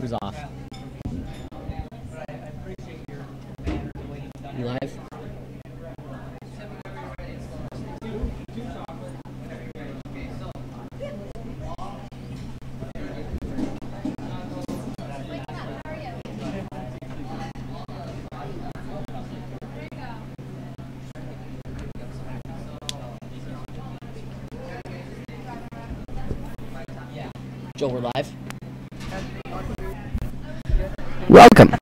Who's off? You live? Joel, we're live. Welcome,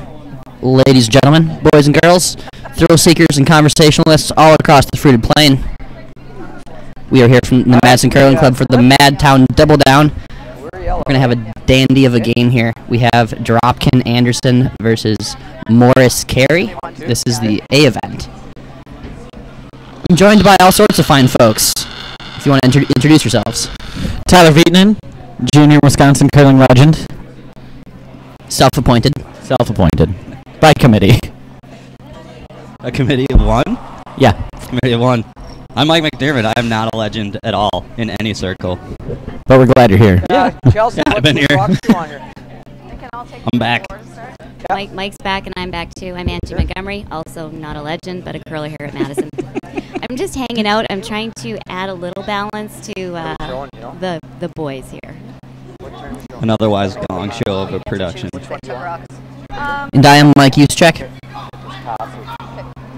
ladies and gentlemen, boys and girls, thrill seekers and conversationalists all across the fruited plain. We are here from the Madtown Curling Club for the Madtown Double Down. We're going to have a dandy of a game here. We have Dropkin Anderson versus Morris Carey. This is the A event. I'm joined by all sorts of fine folks. If you want to introduce yourselves. Tyler Vietnan, junior Wisconsin curling legend. Self-appointed. Self-appointed. By committee. A committee of one? Yeah. Committee of one. I'm Mike McDermott. I am not a legend at all in any circle. But we're glad you're here. Chelsea, yeah, I've been here. I'm back. Mike's back and I'm back too. I'm Angie Montgomery, also not a legend, but a curler here at Madison. I'm just hanging out. I'm trying to add a little balance to the boys here. An otherwise gong show of a production. And I am Mike Juszczyk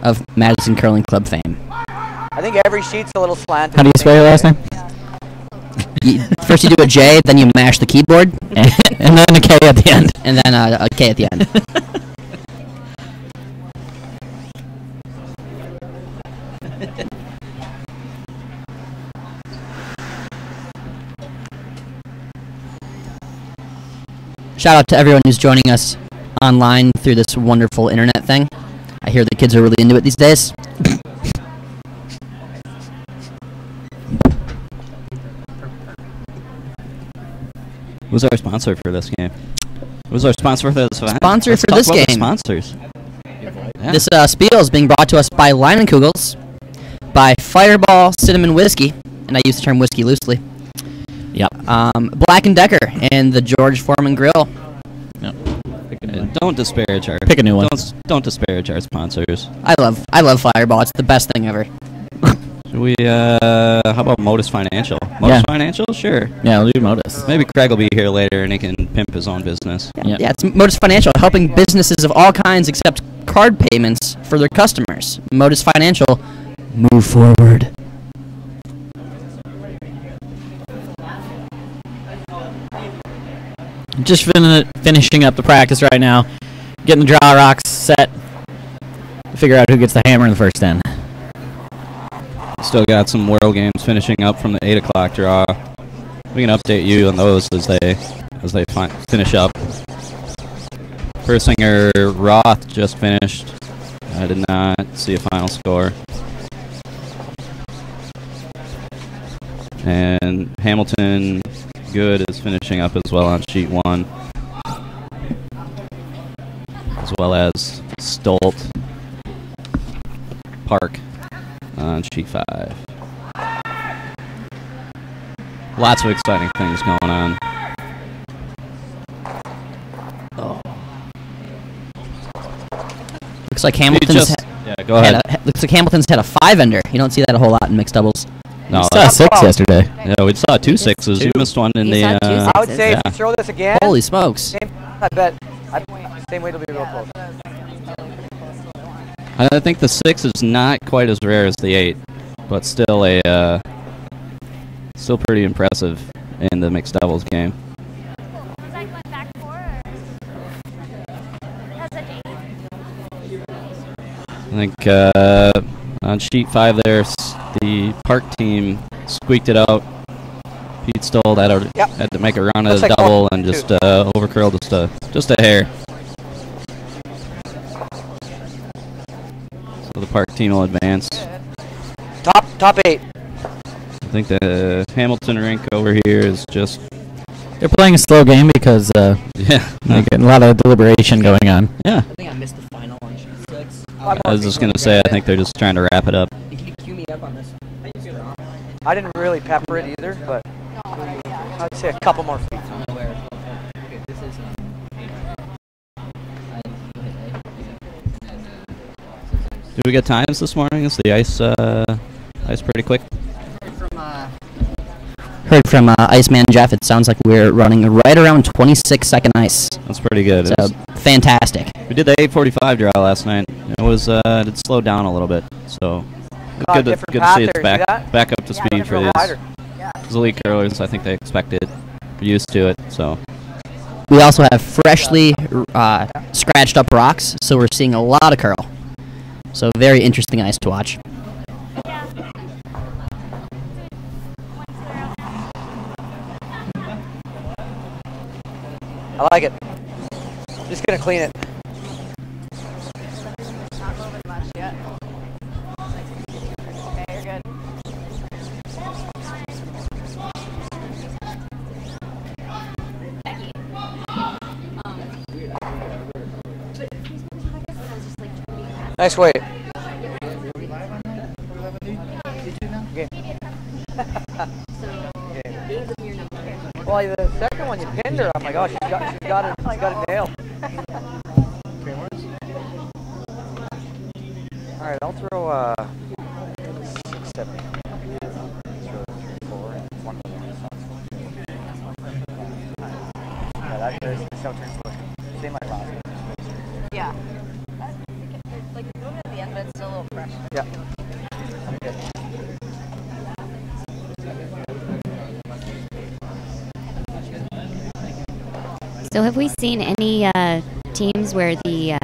of Madison Curling Club fame. I think every sheet's a little slanted. How do you spell your last name? First you do a J, then you mash the keyboard, and then a K at the end. And then a K at the end. Shout out to everyone who's joining us online through this wonderful internet thing. I hear the kids are really into it these days. Who's our sponsor for this game? Who's our sponsor for this event? Sponsor Let's for talk this about game. The sponsors. Yeah. This spiel is being brought to us by Leinenkugels, by Fireball Cinnamon Whiskey, and I use the term whiskey loosely. Yep. Black & Decker and the George Foreman Grill. Yep. Don't disparage our. Pick a new one. Don't disparage our sponsors. I love Fireball. It's the best thing ever. Should we? How about Modus Financial? Modus Financial, sure. Yeah, we'll do Modus. Maybe Craig will be here later and he can pimp his own business. Yeah, it's Modus Financial, helping businesses of all kinds accept card payments for their customers. Modus Financial, move forward. Just finishing up the practice right now. Getting the draw rocks set. Figure out who gets the hammer in the first end. Still got some World Games finishing up from the 8 o'clock draw. We can update you on those as they finish up. Persinger Roth just finished. I did not see a final score. And Hamilton Good is finishing up as well on sheet 1. As well as Stolt Park on sheet 5. Lots of exciting things going on. Oh. Looks like Hamilton's go ahead. Looks like Hamilton's had a 5-ender. You don't see that a whole lot in mixed doubles. No, we saw 6 yesterday. Yeah, we saw 2 6s. You missed one in the. I would say if you throw this again. Holy smokes! I bet same way it'll be real close. I think the 6 is not quite as rare as the 8, but still still pretty impressive in the mixed doubles game. I think on sheet 5 there, the Park team squeaked it out. Pete Stoll had to make a run at a double and just overcurled just a hair. So the Park team will advance. Top 8. I think the Hamilton rink over here is just. They're playing a slow game because they're getting a lot of deliberation going on. Yeah. I think I missed the final on sheet 6. I was just gonna say I think they're just trying to wrap it up. Cue me up on this. I didn't really pepper it either, but I'd say a couple more feet. Did we get times this morning? Is the ice pretty quick? Heard from Iceman Jeff, it sounds like we're running right around 26-second ice. That's pretty good. So, fantastic. We did the 8:45 draw last night. It was it slowed down a little bit, so good to see it's back up to speed for these. These elite curlers, I think they expected, used to it. So we also have freshly scratched up rocks, so we're seeing a lot of curl. So very interesting ice to watch. I like it. Just gonna clean it. Not moving much yet. Okay, you're good. Nice weight. Okay. Well, the second one you pinned her. I'm like, oh, she's got it nailed. All right, I'll throw 6, 7, 8. Throw 3, 4, and 1 more. Yeah, that's how turns look. Same like last one. Yeah. Like moving at the end, but it's still a little fresh. Yeah. Okay. So have we seen any teams where the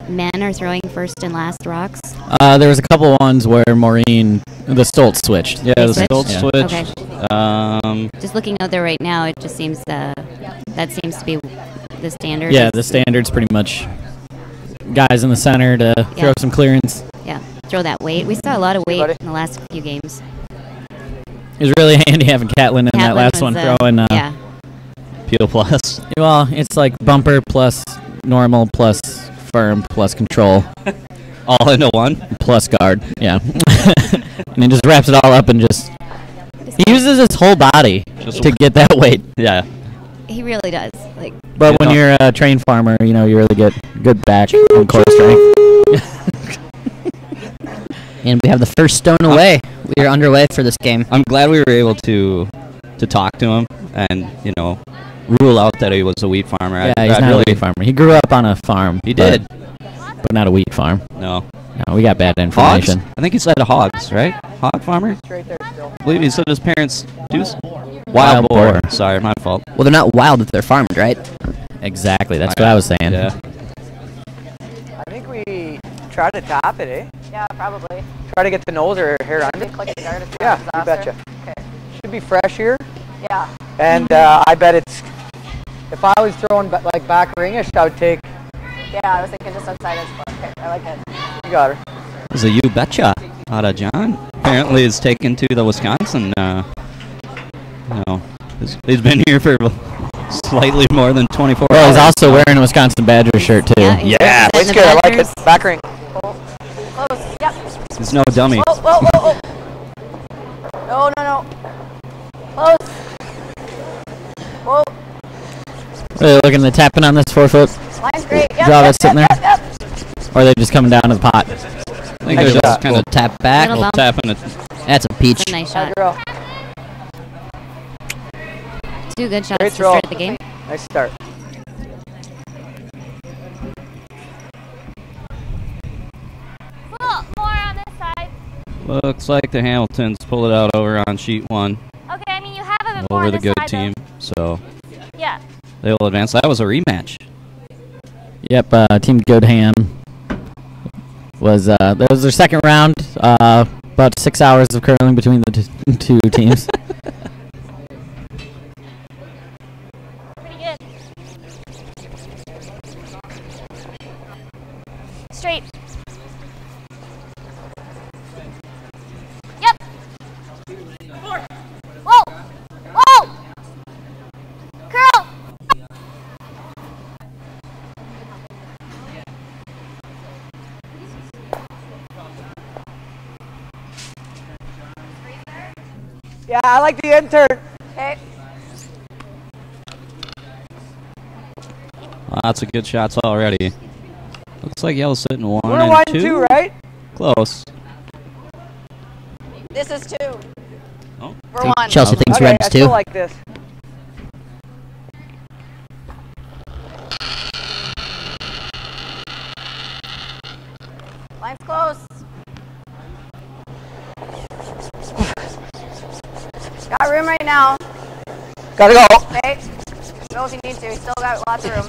men are throwing first and last rocks? There was a couple ones where Maureen, the Stoltz switched. Yeah, the switched? Stoltz Okay. switched. Just looking out there right now, it just seems that seems to be the standard. Yeah, the standard's pretty much guys in the center to throw some clearance. Yeah, throw that weight. We saw a lot of weight in the last few games. It was really handy having Catlin in that last one throwing. Yeah. Peel plus. Well, it's like bumper plus normal plus firm plus control. All into one? Plus guard, yeah. And he just wraps it all up and just... He uses his whole body to get that weight. Yeah. He really does. Like. But when you're a trained farmer, you know, you really get good back and core strength. And we have the first stone away. We are underway for this game. I'm glad we were able to talk to him and, you know, rule out that he was a wheat farmer. Yeah, he's not a wheat farmer. He grew up on a farm. He did. But not a wheat farm. No. No, we got bad information. Hogs? I think he said hogs, right? Hog farmer? Right there still. I believe he said his parents do. Wild boar. Sorry, my fault. Well, they're not wild if they're farmed, right? Exactly. That's what I was saying. Yeah. I think we try to top it, eh? Yeah, probably. Try to get the nose or hair under. Click the guard. Yeah, you betcha. Okay. Should be fresh here. Yeah. And I bet it's, if I was throwing like back ringish, I would take. Yeah, I was thinking just outside his foot. Okay, I like it. You got her. There's a you betcha out of John. Apparently is taken to the Wisconsin. You know, he's been here for slightly more than 24 Well, hours. he's also wearing a Wisconsin Badgers shirt, too. Yeah, it's good. I like it. Back ring. Close. Yep. He's no dummy. Whoa, whoa, whoa, whoa. No, no, no. Close. Whoa. Are they looking at tapping on this 4-foot? Line's great. Yep, Draw yep, that's sitting yep, there? yep, yep. Or are they just coming down to the pot? I think they're just kind of tap back. Little bump. tapping it. That's a peach. That's a nice shot. Girl. 2 good shots Great to throw. start the game. Nice start. More on this side. Looks like the Hamiltons pull it out over on sheet 1 Okay, I mean, you have a bit more over on the this good side, team. So though. Yeah. they'll advance. That was a rematch. Yep, Team Goodham was that was their second round. About 6 hours of curling between the two teams. Pretty good. Straight. Yep. Whoa. Whoa. Curl. Yeah, I like the intern. Okay. Lots of good shots already. Looks like yellow's sitting 1 We're and 1 2. 2, right? Close. This is 2. Oh. For 1. Chelsea thinks Okay, red I is still 2. like this. Line's close. Got room right now. Gotta go. Okay. Go if you need to. Still got lots of room.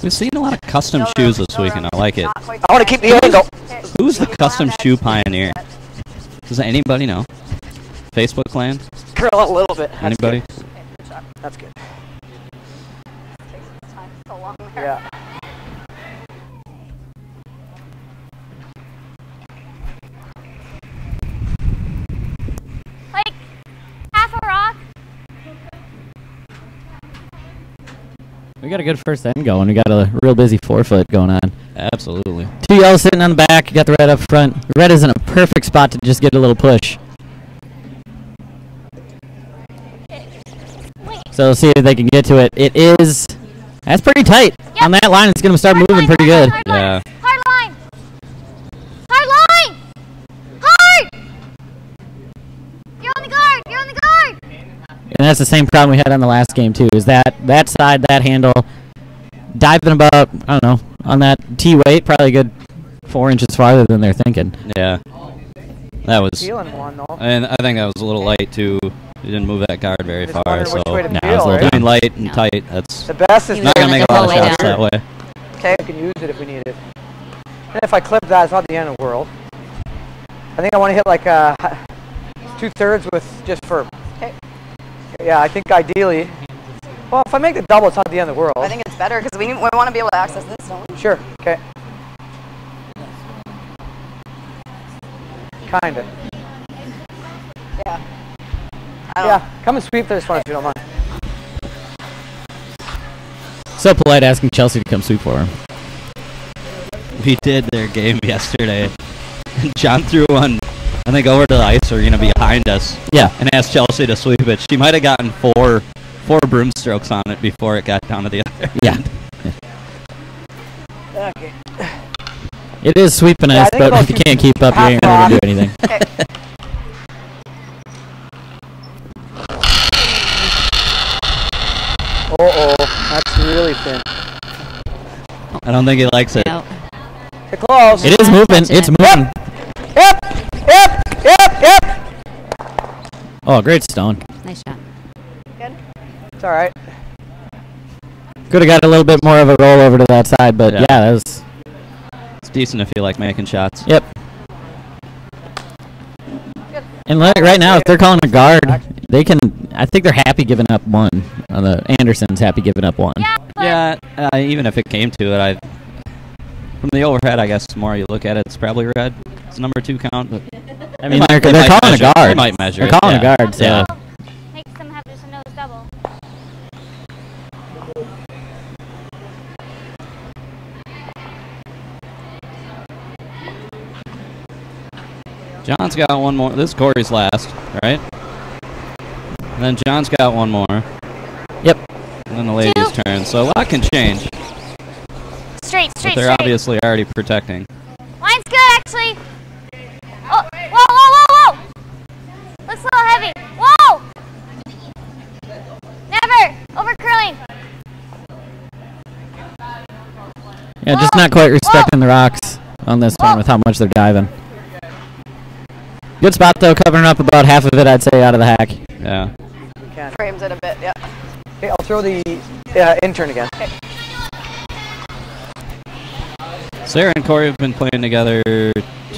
We've seen a lot of custom shoes this week, and I like it. Not quite I want to keep the angle. Okay. Who's the Keep custom around that. shoe pioneer? Does anybody know? Facebook clan? Curl it a little bit. That's Anybody? good. Okay, good shot. That's good. Takes its time so long there. Yeah. Like half a rock. We got a good first end going. We got a real busy forefoot going on. Absolutely. 2 yellows sitting on the back. You got the red up front. Red is in a perfect spot to just get a little push. So let's see if they can get to it. It is. That's pretty tight. Yep. On that line, it's going to start moving pretty good. Hard line. Yeah. Hard line. Hard line. Hard. You're on the guard. You're on the guard. And that's the same problem we had on the last game, too, is that side, that handle, diving about, I don't know, on that T-weight, probably a good 4 inches farther than they're thinking. Yeah. That was. Feeling one though. And I think that was a little light, too. He didn't move that guard very Just far, wonder so which way to Nah, feel, it was a little right? between light and No. tight, that's The best is He not was going to on make it a lot the of whole way shots that down. way. okay. We can use it if we need it. And if I clip that, it's not the end of the world. I think I want to hit like 2/3 with just for. Okay. Yeah, I think ideally. Well, if I make the double, it's not the end of the world. I think it's better because we want to be able to access this, don't we? Sure. Okay. Kinda. Yeah. I don't Yeah. Come and sweep this one if you don't mind. So polite asking Chelsea to come sweep for him. We did their game yesterday. John threw one, I think, over to the ice, or behind us. Yeah. And asked Chelsea to sweep it. She might have gotten four broom strokes on it before it got down to the other. Yeah. Okay. It is sweeping Yeah, I us, think but about if you can't keep up, you ain't half going to do anything. Okay. Uh-oh. That's really thin. I don't think he likes it. No. Get close. It is moving. It's moving. Yep. Yep. Yep. Yep. Oh, great stone. Nice shot. Good. It's all right. Could have got a little bit more of a roll over to that side, but Yeah. yeah, that was. It's decent if you like making shots. Yep. And right now, if they're calling a guard, they can. I think they're happy giving up one. The Anderson's happy giving up one. Yeah. Yeah, even if it came to it, from the overhead, I guess the more you look at it, it's probably red. It's a number 2 count, but I mean, They they're might calling a measure- guard. They might measure They're it, calling yeah. a guard, so. Yeah. Make them have just a nose double. John's got one more. This is Corey's last, right? And then John's got one more. Yep. And then the ladies' turn. So a lot can change. Straight, But straight, they're straight. obviously already protecting. Line's good, actually. Oh, whoa, whoa, whoa, whoa. Looks a little heavy. Whoa. Never. Over curling. Yeah, just not quite respecting the rocks on this one with how much they're diving. Good spot, though, covering up about half of it, I'd say, out of the hack. Yeah. You can. Frames it a bit, yeah. Okay, I'll throw the intern again. Sarah and Corey have been playing together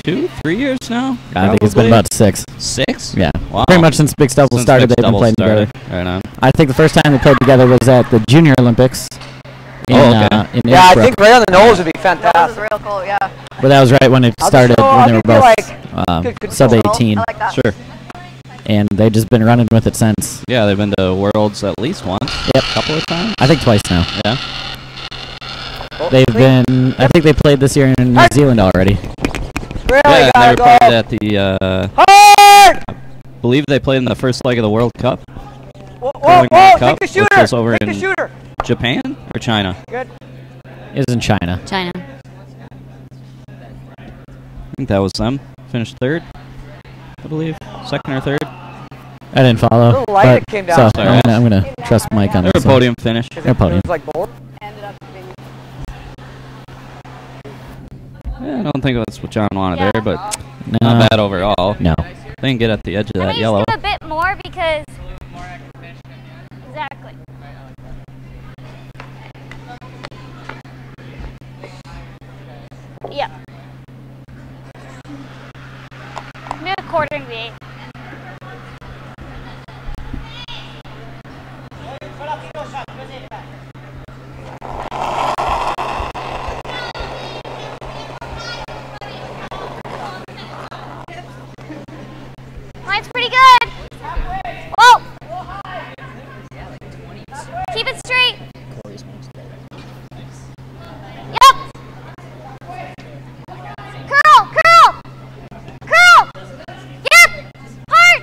2-3 years now? I think it's been Probably? about 6. 6? Yeah. Wow. Pretty much since Big Double Since started, Mixed they've been Doubles playing together. started. Right on. I think the first time they played together was at the Junior Olympics. In, okay. In Yeah, I Innsbruck. think right on the nose would be That was fantastic. real cool, yeah. But that was right when it I'll just started, throw- when I'll they were give you, both like, good sub control. 18. I like that. Sure. And they've just been running with it since. Yeah, they've been to Worlds at least once. Yep. A couple of times. I think twice now. Yeah. Oh, They've clean. been, I think they played this year in New Zealand already. Really Yeah, and gotta they were go. played at the, Hard! believe they played in the first leg of the World Cup. Whoa, Curling whoa, World take Cup, the which shooter! was over Take the in- shooter! Japan or China? Good. Is in China. China. think that was them. Finished third, I believe. Second or third. I didn't follow. A little light but, that came down. so I'm gonna trust Mike on They're this a one. podium finish. They're podium. It was like both. Ended up being Yeah, I don't think that's what John wanted Yeah. there, but No. not bad overall. No. They can get at the edge of Let that me yellow. just give a bit more because. Exactly. Yeah. Maybe a quarter of the 8. Mine's pretty good. Whoa! Keep it straight. Yep. Curl, curl, curl. Yep. Hard,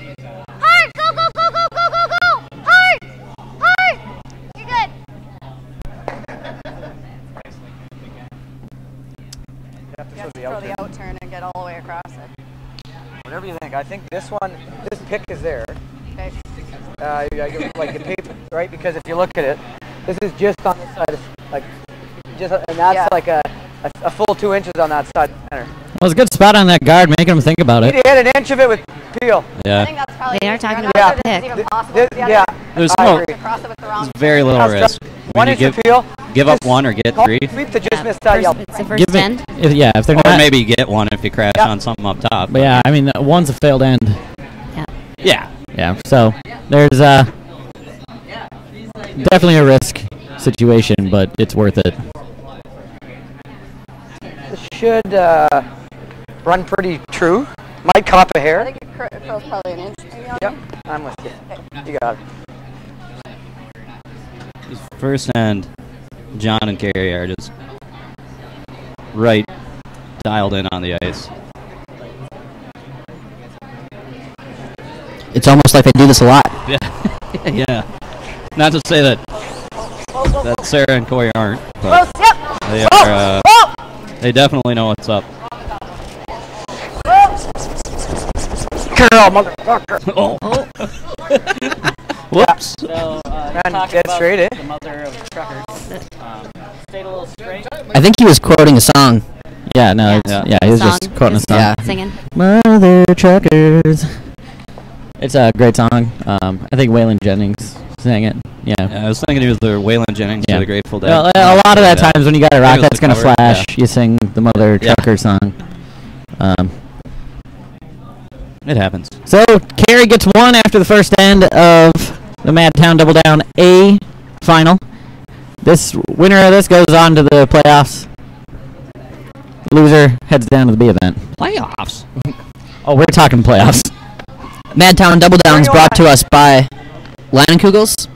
hard. Go, go, go, go, go, go, go. Hard, hard. You're good. You have to throw the out turn and get all the way across it. Whatever you think. I think this one, this pick is there. Okay. Like the paper, right? Because if you look at it, this is just on this side, like, just, and that's Yeah. like a full 2 inches on that side center. Well, it was a good spot on that guard, making him think about You it. need to hit an inch of it with peel. I Yeah. think that's probably. They are talking I'm about not sure the this is pick. even possible. The Yeah, other- There's I no, agree. Across it with the wrong. very little How's risk. One When you inch of peel. give up one or get three, Sweep to just Yeah, miss that first- yellow. It's the first Give end. it, if they're or not. maybe get one if you crash Yeah. on something up top. But yeah, I mean, one's a failed end. Yeah. Yeah. Yeah, so there's definitely a risk situation, but it's worth it. This should run pretty true. Might come up a I hair. think it curls probably an inch. Maybe on Yep, I'm with you. You got it. First end, John and Carrie are just right dialed in on the ice. It's almost like they do this a lot. Yeah. Yeah. Not to say that Sarah and Corey aren't, but Yep. they are. They definitely know what's up. Curl, motherfucker. Oh. Whoops. So, Ran dead straight, eh? the mother of truckers. Stayed a little straight. I think he was quoting a song. Yeah, no, Yeah. he was Song. just quoting a song. Yeah. Singing. Mother truckers. It's a great song. I think Waylon Jennings sang it. Yeah. Yeah, I was thinking he was the Waylon Jennings Yeah. to the Grateful Dead. Well, a lot of that Yeah. times when you got a rock was that's the gonna cover, flash, yeah. you sing the Mother Yeah. Trucker song. It happens. So Carey gets one after the first end of the Madtown Double Down A final. This winner of this goes on to the playoffs. Loser heads down to the B event. Playoffs. Oh, we're talking playoffs. Madtown Double Down is brought to us by Leinenkugel's,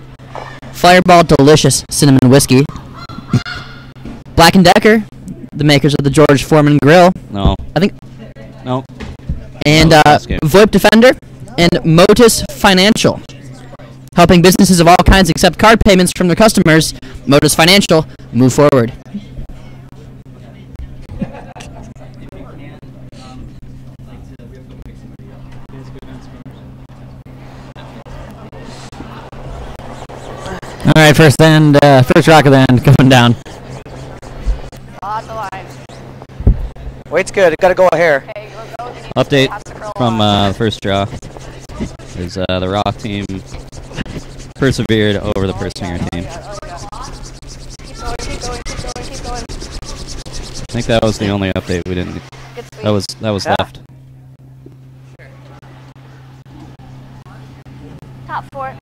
Fireball Delicious Cinnamon Whiskey, Black & Decker, the makers of the George Foreman Grill, No. I think, No. and last game. VoIP Defender, and Motus Financial. Helping businesses of all kinds accept card payments from their customers, Motus Financial, move forward. All right, first rock of the end coming down. Lots of line. Weight's good. Gotta go a hair. Okay, go with the knee. Update Has to curl from along. the first draw is the Rock team persevered over the Persinger team. Keep going, keep going, keep going, keep going. I think that was the only update we didn't. Good sweep. That was Yeah. left. Top 4.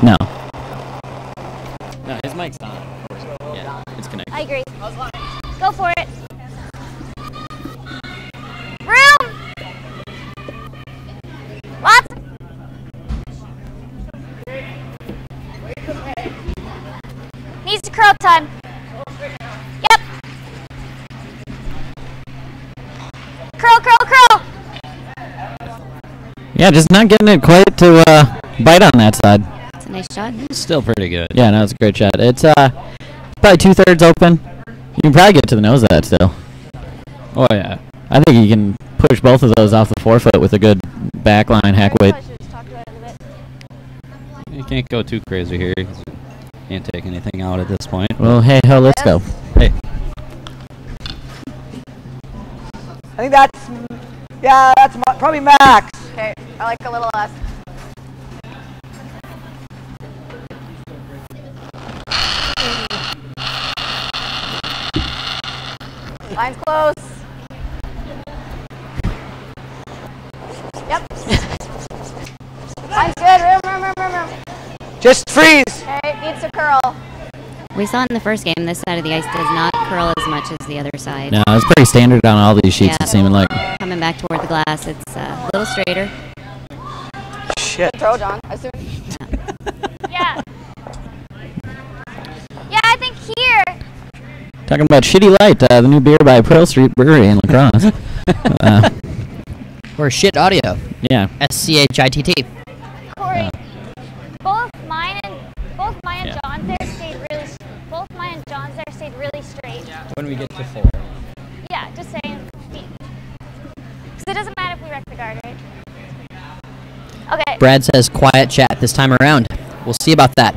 No. No, his mic's on. Yeah, it's connected. I agree. Go for it. Room. Lots. Needs to curl time. Yep. Curl, curl, curl. Yeah, just not getting it quite to bite on that side. It's Nice shot. Still pretty good. Yeah, no, it's a great shot. It's probably 2/3 open. You can probably get to the nose of that still. Oh, yeah. I think you can push both of those off the forefoot with a good backline hack weight. You can't go too crazy here. You can't take anything out at this point. Well, hey ho, let's go. Hey. I think that's probably max. Okay, I like a little less. Line's close. Yep. Line's good. Room. Just freeze. Okay, needs to curl. We saw in the first game this side of the ice does not curl as much as the other side. No, it's pretty standard on all these sheets, Yeah. it's seeming like. Coming back toward the glass, it's a little straighter. Shit. Throw, John. As soon. Yeah. Yeah, I think here. Talking about Shitty Light, the new beer by Pearl Street Brewery in La Crosse. Or shit audio. Yeah. SCHITT. Corey, both mine and Yeah. John's there stayed really. Both mine and John's there stayed really straight. When we get to 4. Yeah, just saying. Because it doesn't matter if we wreck the guard, right? Okay. Brad says quiet chat this time around. We'll see about that.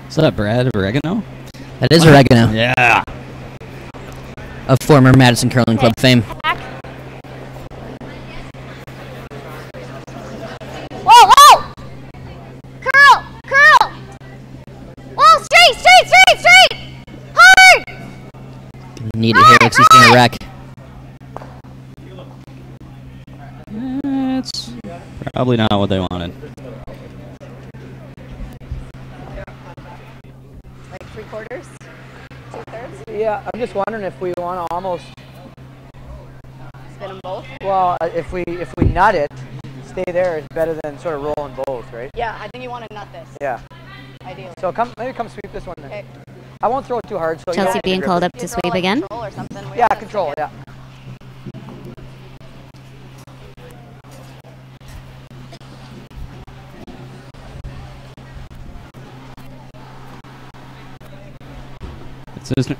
Is that Brad Oregano? That is oregano. Yeah. Of former Madison Curling Club fame. Back. Whoa! Curl! Whoa, straight! Hard! Need it here because he's going to wreck. It's probably not what they wanted. Like 3/4, 2/3. Yeah, I'm just wondering if we want to almost. Spin them both. Well, if we nut it, stay there is better than sort of rolling both, right? Yeah, I think you want to nut this. Yeah. Ideally. So maybe come sweep this one then. Okay. I won't throw it too hard. So you Chelsea don't being grip called it. up to You throw, sweep like, again. Control or something. We Yeah, gotta control. swing it. Yeah.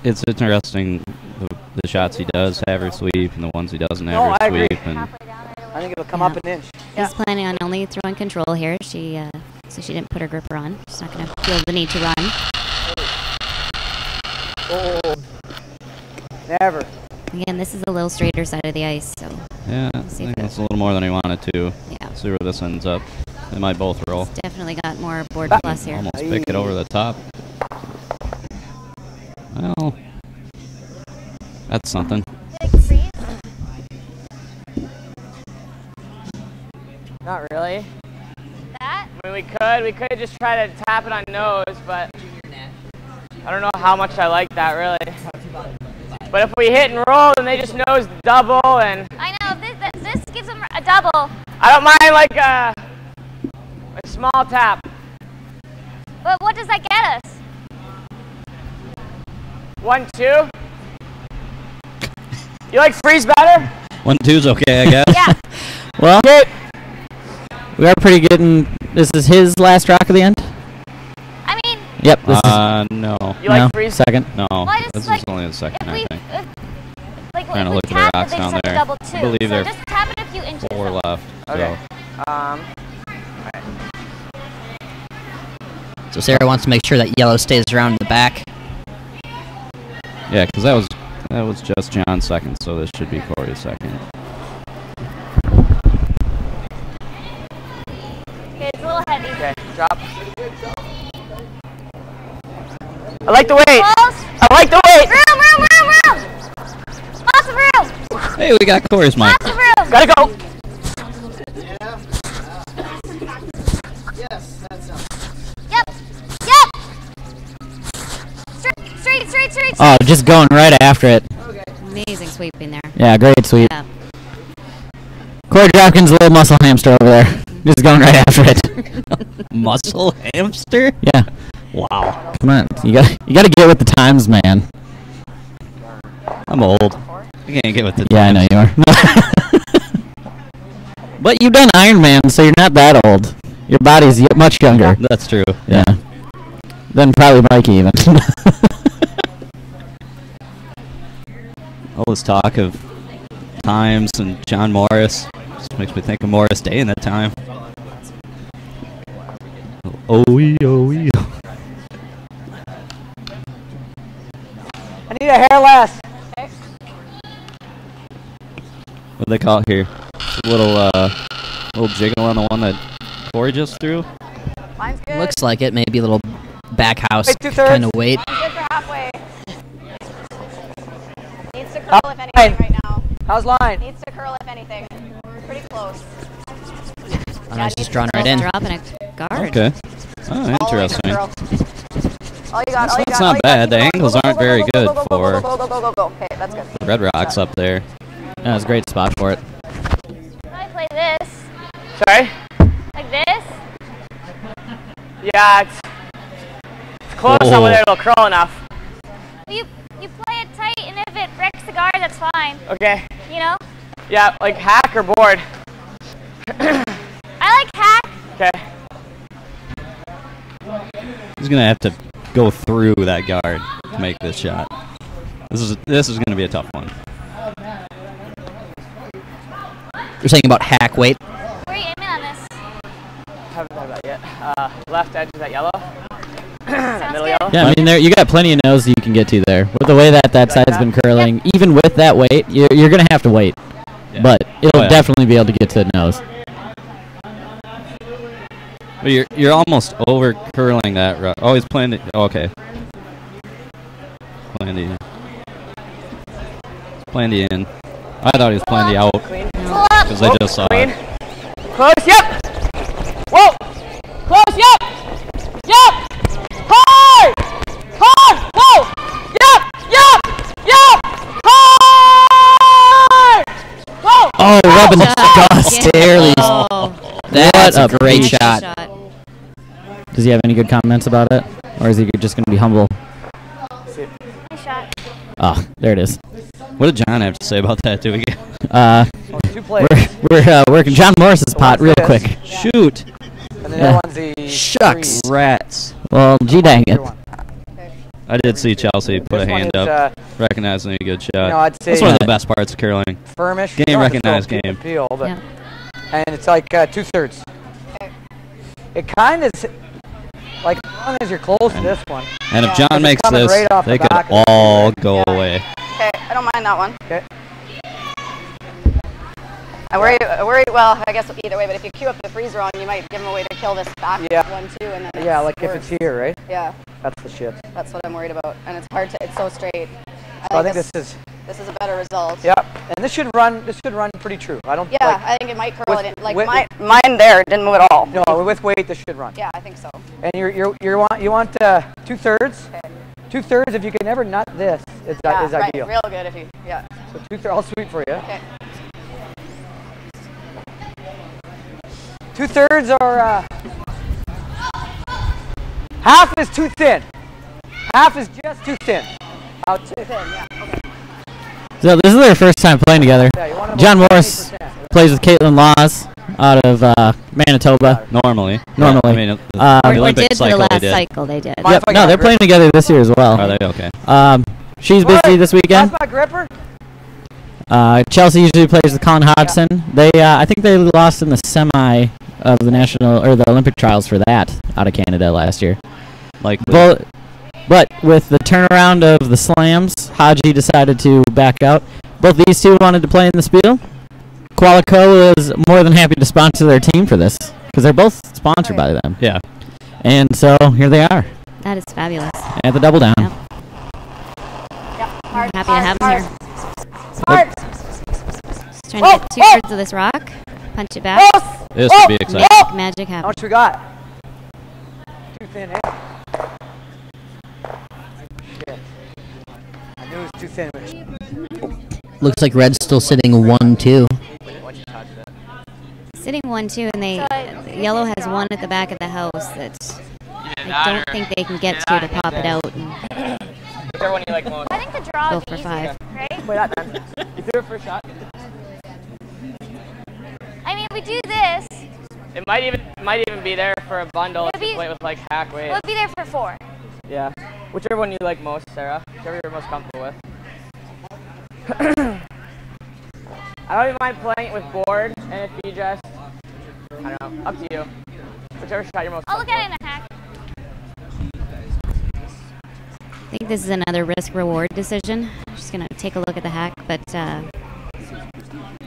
It's interesting the shots he does have her sweep and the ones he doesn't have No, her I agree. sweep. And Halfway down right away. I think it'll come Yeah. up an inch. She's planning on only throwing control here. So she didn't put her gripper on. She's not going to feel the need to run. Oh. Never. Again, this is a little straighter side of the ice, so yeah, I see if think it- that's a little more than he wanted to. yeah. See where this ends up. They might both roll. It's definitely got more board Back. plus here. Almost pick it over the top. Well, that's something. Did it freeze? Not really. That? I mean, we could just try to tap it on nose, but I don't know how much I like that, really. But if we hit and roll, then they just nose double, and I know, this gives them a double. I don't mind like a small tap. But what does that get us? 1-2. You like freeze better? 1-2's okay, I guess. Yeah. Well, we are pretty good in. This is his last rock of the end? I mean, Yep. This No. You like no, freeze? second. No. I just This is like- only the second, if I we, think. like, Trying to if look we at the tap it, rocks they down start to there. double I too. believe So they're just tap it a few inches. 4 up. left. Okay. So. So Sarah wants to make sure that yellow stays around in the back. Yeah, because that was just John's second, so this should be Corey's second. Okay, it's a little heavy. Okay, drop. I like the weight. Close. I like the weight. Room. Lots of room. Hey, we got Corey's mic. Lots of room. Gotta go. Yep. Straight. Oh, just going right after it. Amazing sweeping there. Yeah, great sweep. Yeah. Corey Dropkins, a little muscle hamster over there. Just going right after it. Muscle hamster? Yeah. Wow. Come on. You gotta get with the times, man. I'm old. I can't get with the Yeah, I know you are. But you've done Ironman, so you're not that old. Your body's much younger. That's true. Yeah. Then probably Mikey even. All this talk of times and John Morris just makes me think of Morris Day in that time. Oh-wee, oh-wee. I need a hair less. What do they call it here? A little jiggle on the one that Corey just threw. Mine's good. Looks like it. Maybe a little back house Wait, 2/3. kind of weight. Mine's good for halfway. Needs to curl if anything right now. How's line? Needs to curl if anything. Pretty close. Oh, no, it's just drawn right in. Dropping a guard. Okay. Oh, All the way to interesting. curl. All you got, all you That's got, all not you bad. got. The Keep angles going. aren't Go, go, very go, good go, go, go, for go, go, go, go, go, go. Okay, that's good. Red Rocks up there. Yeah, it's a great spot for it. I play this. Sorry? Like this. Yeah, it's close on whether it'll curl enough. You play it tight, and if it breaks the guard, that's fine. Okay. You know? Yeah, like hack or board. I like hack. Okay. He's gonna have to go through that guard to make this shot. This is gonna be a tough one. You're saying about hack weight. Where are you aiming on this? Haven't thought about it yet. Left edge is that yellow? Sounds Middle good. yellow? Yeah, I mean, you got plenty of nose you can get to there. With the way that side's been curling, even with that weight, you're going to have to wait. Yeah. But it'll Oh, yeah. definitely be able to get to the nose. But you're almost over curling that rock. Oh, he's playing the. Oh, okay. Playing the in. I thought he was playing the out Clean. because I just saw Clean. it. Close, yep! Whoa! Close, yep! Yep! Hard! Hard! Whoa! Yep! Yep! Yep! Hard! Whoa! Oh, rubbing the Shot. dust. Yeah. Barely. Oh, That's What a a great nice shot. Does he have any good comments about it? Or is he just going to be humble? Nice shot. Oh, there it is. What did John have to say about that? Do we get? Two plays. We're working John Morris's pot real this. quick. Shoot! And the Yeah. other one's the Shucks. three. Rats! Well, gee dang it. Either one. I did see Chelsea put a This one hand is, up, recognizing a good shot. I'd say That's one of the best parts of curling. firmish. Game You don't have to recognized throw a game. Appeal, but Yeah. and it's like 2/3. It kind of like as long as you're close to this one. And if Yeah. John It's makes coming this, right off the they could back of the all finger. go Yeah. away. Okay, I don't mind that one. Okay. I worry, well, I guess either way, but if you queue up the freeze wrong, you might give him a way to kill this back Yeah. one, too, and then Yeah, it's like if worse. it's here, right? Yeah, That's the shit. that's what I'm worried about, and it's hard to, it's so straight. So I think this is. This is a better result. Yep. And this should run. This should run pretty true. I don't. Yeah, Like, I think it might curl with- it in, like with- mine there didn't move at all. no, with weight, this should run. Yeah, I think so. And you want 2/3. Okay. 2/3. If you can never nut this, is Yeah, right, ideal. real good if you, yeah. So 2/3. I'll sweep for you. Okay. 2/3 are half is too thin. Half is just too thin. Out Too thin, yeah, okay. So this is their first time playing together. Yeah, you want about John Morris 20%. plays with Caitlin Laws out of Manitoba. Normally. Normally. I mean, the Or Or Olympic did for the cycle they last did. cycle they did. Mind Yep. if I No, get they're my playing together this year as well. Are they okay? She's busy this weekend. That's my gripper. Chelsea usually plays with Colin Hodgson. They, I think they lost in the semi of the national or the Olympic trials for that out of Canada last year. Like, But with the turnaround of the slams, Haji decided to back out. Both these two wanted to play in the Spiel. Qualico is more than happy to sponsor their team for this because they're both sponsored by them. yeah. And so here they are That is fabulous. at the double down. Yep. Yeah, hard, Happy to have them hard, here. hard. Just trying to get 2/3 of this rock. Punch it back. This would be exciting. Magic How happen. much we got? Too thin, eh? Shit. I knew it was too thin. But Looks like red's still sitting 1-2. Sitting 1-2, and yellow has one at the back of the house that I don't think they can get to pop it out and Whichever one you like most. I think the draw go is for easier, 5. right? Wait, that then. You threw it for a shot? I mean, we do It might even be there for a bundle if you play with like hack weight. It'll be there for 4. Yeah. Whichever one you like most, Sarah. Whichever you're most comfortable with. I don't even mind playing it with board, and if you just, I don't know, up to you. Whichever shot you're most I'll look at it in a hack. I think this is another risk-reward decision. She's going to take a look at the hack, but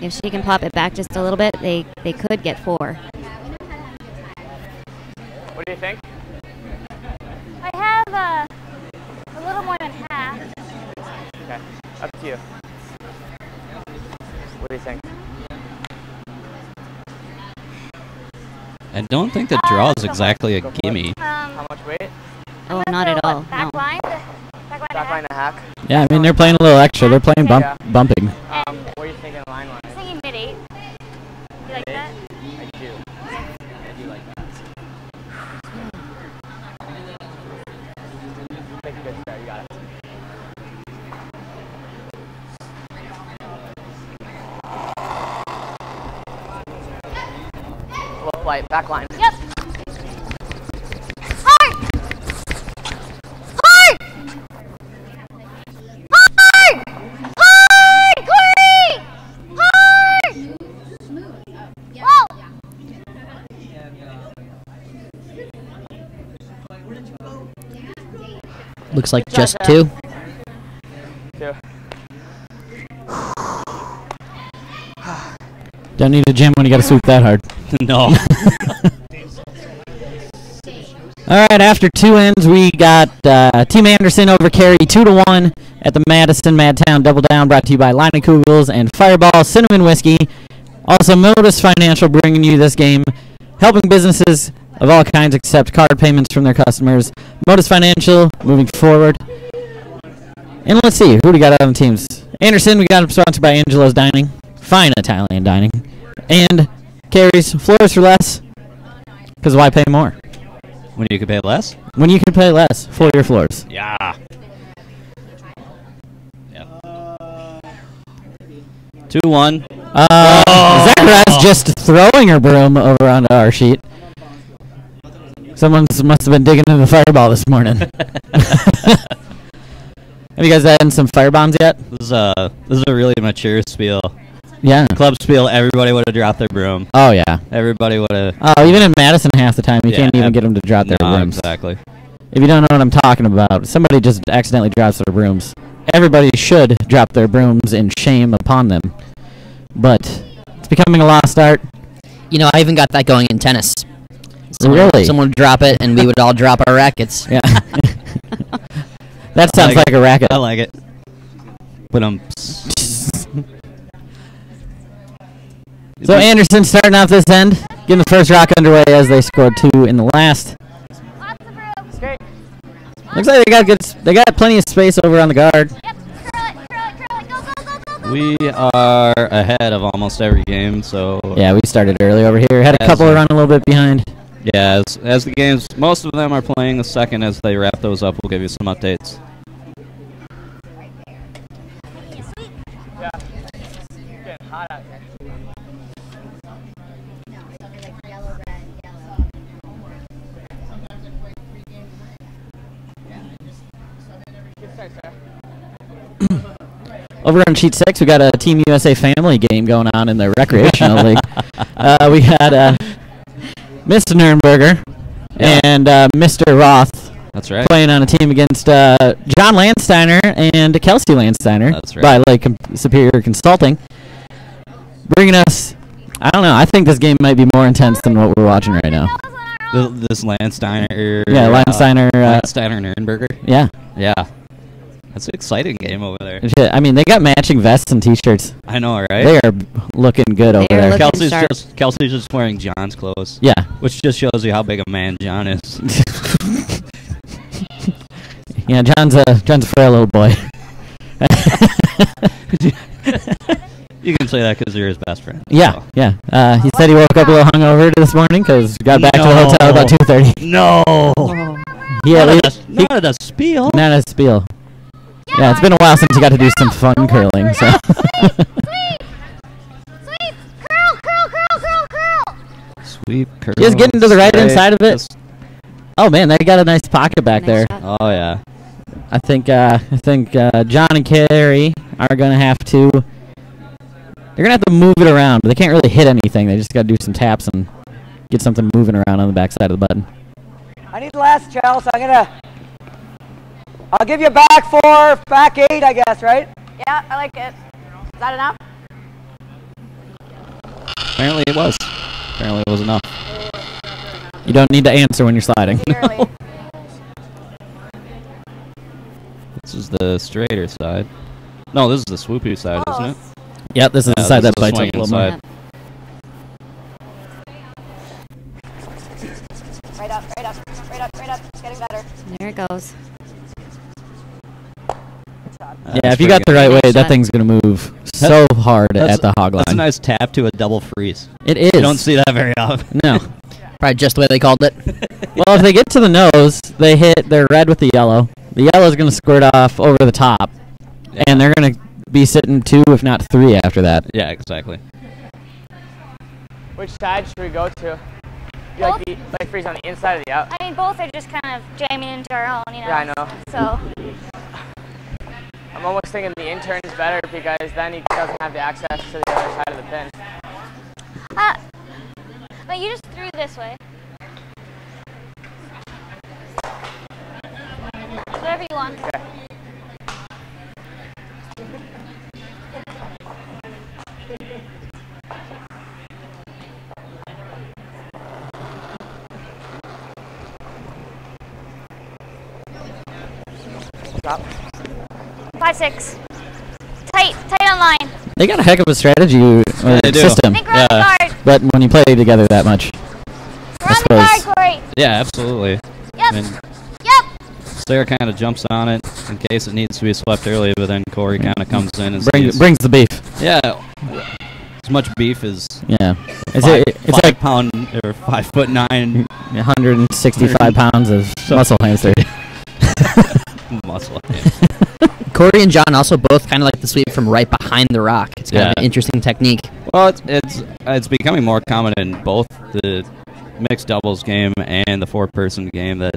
if she can pop it back just a little bit, they could get 4. What do you think? I have a little more than half. Okay, up to you. What do you think? I don't think the draw is exactly a gimme. How much weight? Oh, not at all. Back No. line? Back line and hack. Yeah, I mean, they're playing a little extra. They're playing bumping. What are you thinking line line? I'm thinking mid-8. You like that? I do. I do like that. Make a good start. You got it. Low flight, back line. Yep. Hard! Hard! Hard! Hard! Corey! Hard! Whoa! Looks like just 2. 2. Don't need a gym when you got to sweep that hard. No. All right, after 2 ends, we got Team Anderson over Carey 2-1 at the Madtown Double Down, brought to you by Line of Kugels and Fireball Cinnamon Whiskey. Also, Modus Financial bringing you this game, helping businesses of all kinds accept card payments from their customers. Modus Financial moving forward. And let's see, who do we got on the teams? Anderson, we got him sponsored by Angelo's Dining, fine Italian dining. And Carey's Floors for Less, because why pay more? When you could pay less? When you can pay less for your floors. Yeah. 2-1. Zacharias just throwing her broom over onto our sheet. Someone must have been digging in the fireball this morning. Have you guys had some fire bombs yet? This is a really mature spiel. Yeah. Club spiel, everybody would have dropped their broom. Oh, yeah. Everybody would have. Oh, even in Madison half the time, you can't even get them to drop their brooms. Exactly. If you don't know what I'm talking about, somebody just accidentally drops their brooms. Everybody should drop their brooms in shame upon them. But it's becoming a lost art. You know, I even got that going in tennis. Really? Someone would drop it, and we would all drop our rackets. Yeah. That sounds like a racket. I like it. But So Anderson starting off this end, getting the first rock underway as they scored 2 in the last. Looks like they got plenty of space over on the guard. we are ahead of almost every game, so Yeah, we started early over here. Had a couple run a little bit behind. yeah, as the games, most of them are playing the second. As they wrap those up, we'll give you some updates. Yeah. It's getting hot out here. Good start, Sarah. Over on sheet 6, we got a Team USA family game going on in the recreational league. We had Mr. Nurnberger and Mr. Roth. That's right. Playing on a team against John Landsteiner and Kelsey Landsteiner. That's right. By Lake Superior Consulting. Bringing us, I don't know, I think this game might be more intense than what we're watching right now. This Landsteiner. Yeah, Landsteiner. Landsteiner Nurnberger. Yeah. Yeah. That's an exciting game over there. I mean, they got matching vests and T-shirts. I know, right? They are looking good over there. Kelsey's just wearing John's clothes. Yeah. Which just shows you how big a man John is. Yeah, John's a frail little boy. You can say that because you're his best friend. Yeah, so. yeah. He said he woke up a little hungover this morning because got back to the hotel about 2:30. No. Yeah, not a spiel. Not a spiel. Yeah, it's been a while since he got to do some fun curling. So. Sweep! Curl! Sweep, curl. Just getting to the right straight, inside of it. just- Oh man, they got a nice pocket back Nice there. shot. Oh yeah. I think John and Carrie are gonna have to. They're gonna have to move it around, but they can't really hit anything. They just gotta do some taps and get something moving around on the back side of the button. I need the last, Chelsea. I'll give you back 4, back 8, I guess, right? Yeah, I like it. Is that enough? Apparently it was. Apparently it was enough. You don't need to answer when you're sliding. Clearly. This is the straighter side. No, this is the swoopy side, isn't it? Yep, this is the Yeah, side this that is the bites up a swinging little more. side. Right up, right up, right up, right up. It's getting better. There it goes. Yeah, if you got the right way, Nice that shot. thing's gonna move so hard at the hog line. That's a nice tap to a double freeze. It is. You don't see that very often. No. Probably just the way they called it. Well, if they get to the nose, they hit their red with the yellow. The yellow's going to squirt off over the top, and they're going to be sitting 2, if not 3, after that. Yeah, exactly. Which side should we go to? You like freeze on the inside or the out? I mean, both are just kind of jamming into our own, you know. Yeah, I know. So, I'm almost thinking the intern is better because then he doesn't have the access to the other side of the pin. but you just threw this way. Whatever you want. Okay. Stop. 5, 6. Tight on line. They got a heck of a strategy they do. system, I think we're on the guard. but when you play together that much, We're on the guard, Corey. Yeah, absolutely. Yep. And Yep. Sarah kind of jumps on it in case it needs to be swept early, but then Corey kind of comes in and sees- brings the beef. Yeah, as much beef as Yeah. It's five like pound or 5'9" 165 pounds of muscle hamster. muscle. Corey and John also both kind of like the sweep from right behind the rock. It's kind of Yeah. an interesting technique. Well, it's becoming more common in both the mixed doubles game and the 4-person game that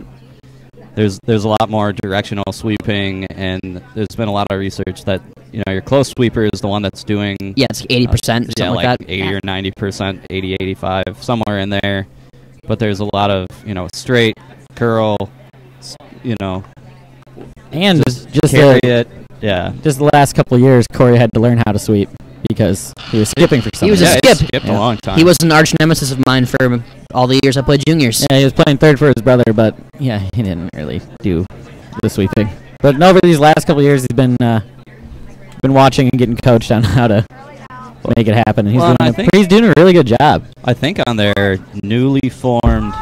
there's a lot more directional sweeping, and there's been a lot of research that your close sweeper is the one that's doing Yeah, it's 80%, something yeah, like that. 80 or 90%, 80, 85, somewhere in there. But there's a lot of straight curl, And just carry it. Yeah. just the last couple of years, Corey had to learn how to sweep because he was skipping for something. was a Yeah, skip. he skipped a long time. He was an arch nemesis of mine for all the years I played juniors. Yeah, he was playing third for his brother, but yeah, he didn't really do the sweeping. But over these last couple of years, he's been watching and getting coached on how to make it happen. And he's doing a really good job. I think on their newly formed.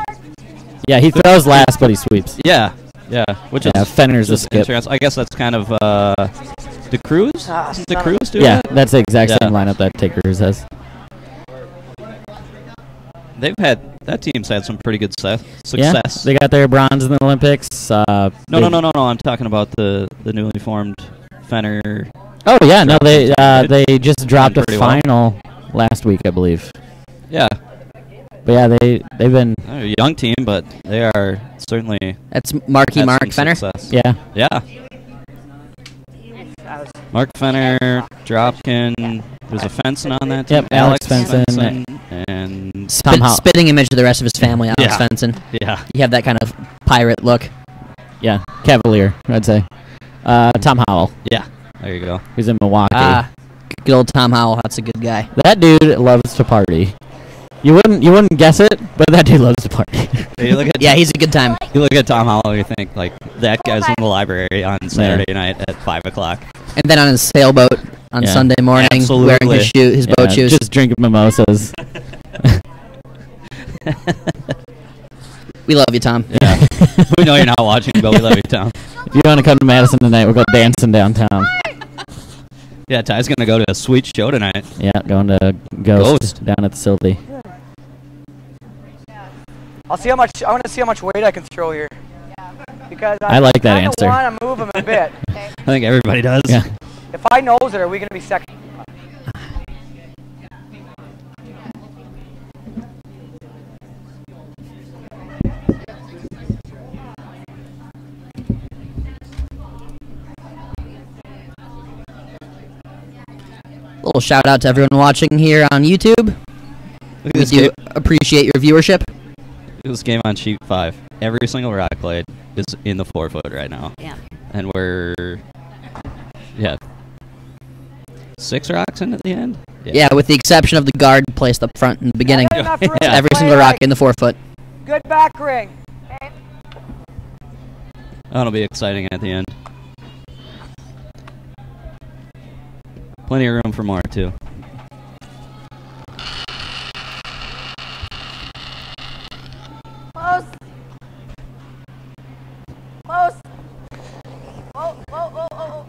Yeah, he throws last, but he sweeps. Yeah, which is Fenner's a which is skip. interesting. I guess that's kind of the Cruz. Does the Cruz do Yeah, that? that's the exact Yeah. same lineup that Tate Cruz has. That team's had some pretty good Yeah, success. they got their bronze in the Olympics. No. I'm talking about the newly formed Fenner. Oh yeah, no, They they just dropped a pretty well. final last week, I believe. Yeah, But yeah, they've been they're a young team, but they are certainly That's Marky had Mark some Fenner. success. yeah. Yeah. Mark Fenner, Dropkin. There's a Fenson on that team. Yep, Alex Fenson. And Spitting image of the rest of his family, Alex Yeah. Fenson. yeah, You have that kind of pirate look. Yeah, Cavalier, I'd say. Tom Howell, yeah. There you go. who's in Milwaukee. Good old Tom Howell. That's a good guy. That dude loves to party. You wouldn't guess it, but that dude loves to party. You look at Yeah, he's a good time. you look at Tom Howell, you think like that guy's in the library on Saturday night at 5 o'clock. And then on his sailboat on Yeah. Sunday morning, wearing Absolutely. his boat Yeah, shoes. just drinking mimosas. We love you, Tom. Yeah. We know you're not watching, but we love you, Tom. If you want to come to Madison tonight, we'll go dancing downtown. Yeah, Ty's gonna go to a sweet show tonight. Yeah, going to Ghost down at the Sylvie. I want to see how much weight I can throw here. Because I like that answer. I want to move him a bit. I think everybody does. Yeah. If I nose it, are we going to be second? little shout out to everyone watching here on YouTube. We do appreciate your viewership. This game on sheet 5. Every single rock played is in the 4-foot right now. Yeah. And we're 6 rocks in at the end. Yeah, with the exception of the guard placed up front in the beginning. Every single rock in the 4-foot. Good back ring. That'll be exciting at the end. Plenty of room for more too. Close. Close. Whoa, whoa, whoa, whoa.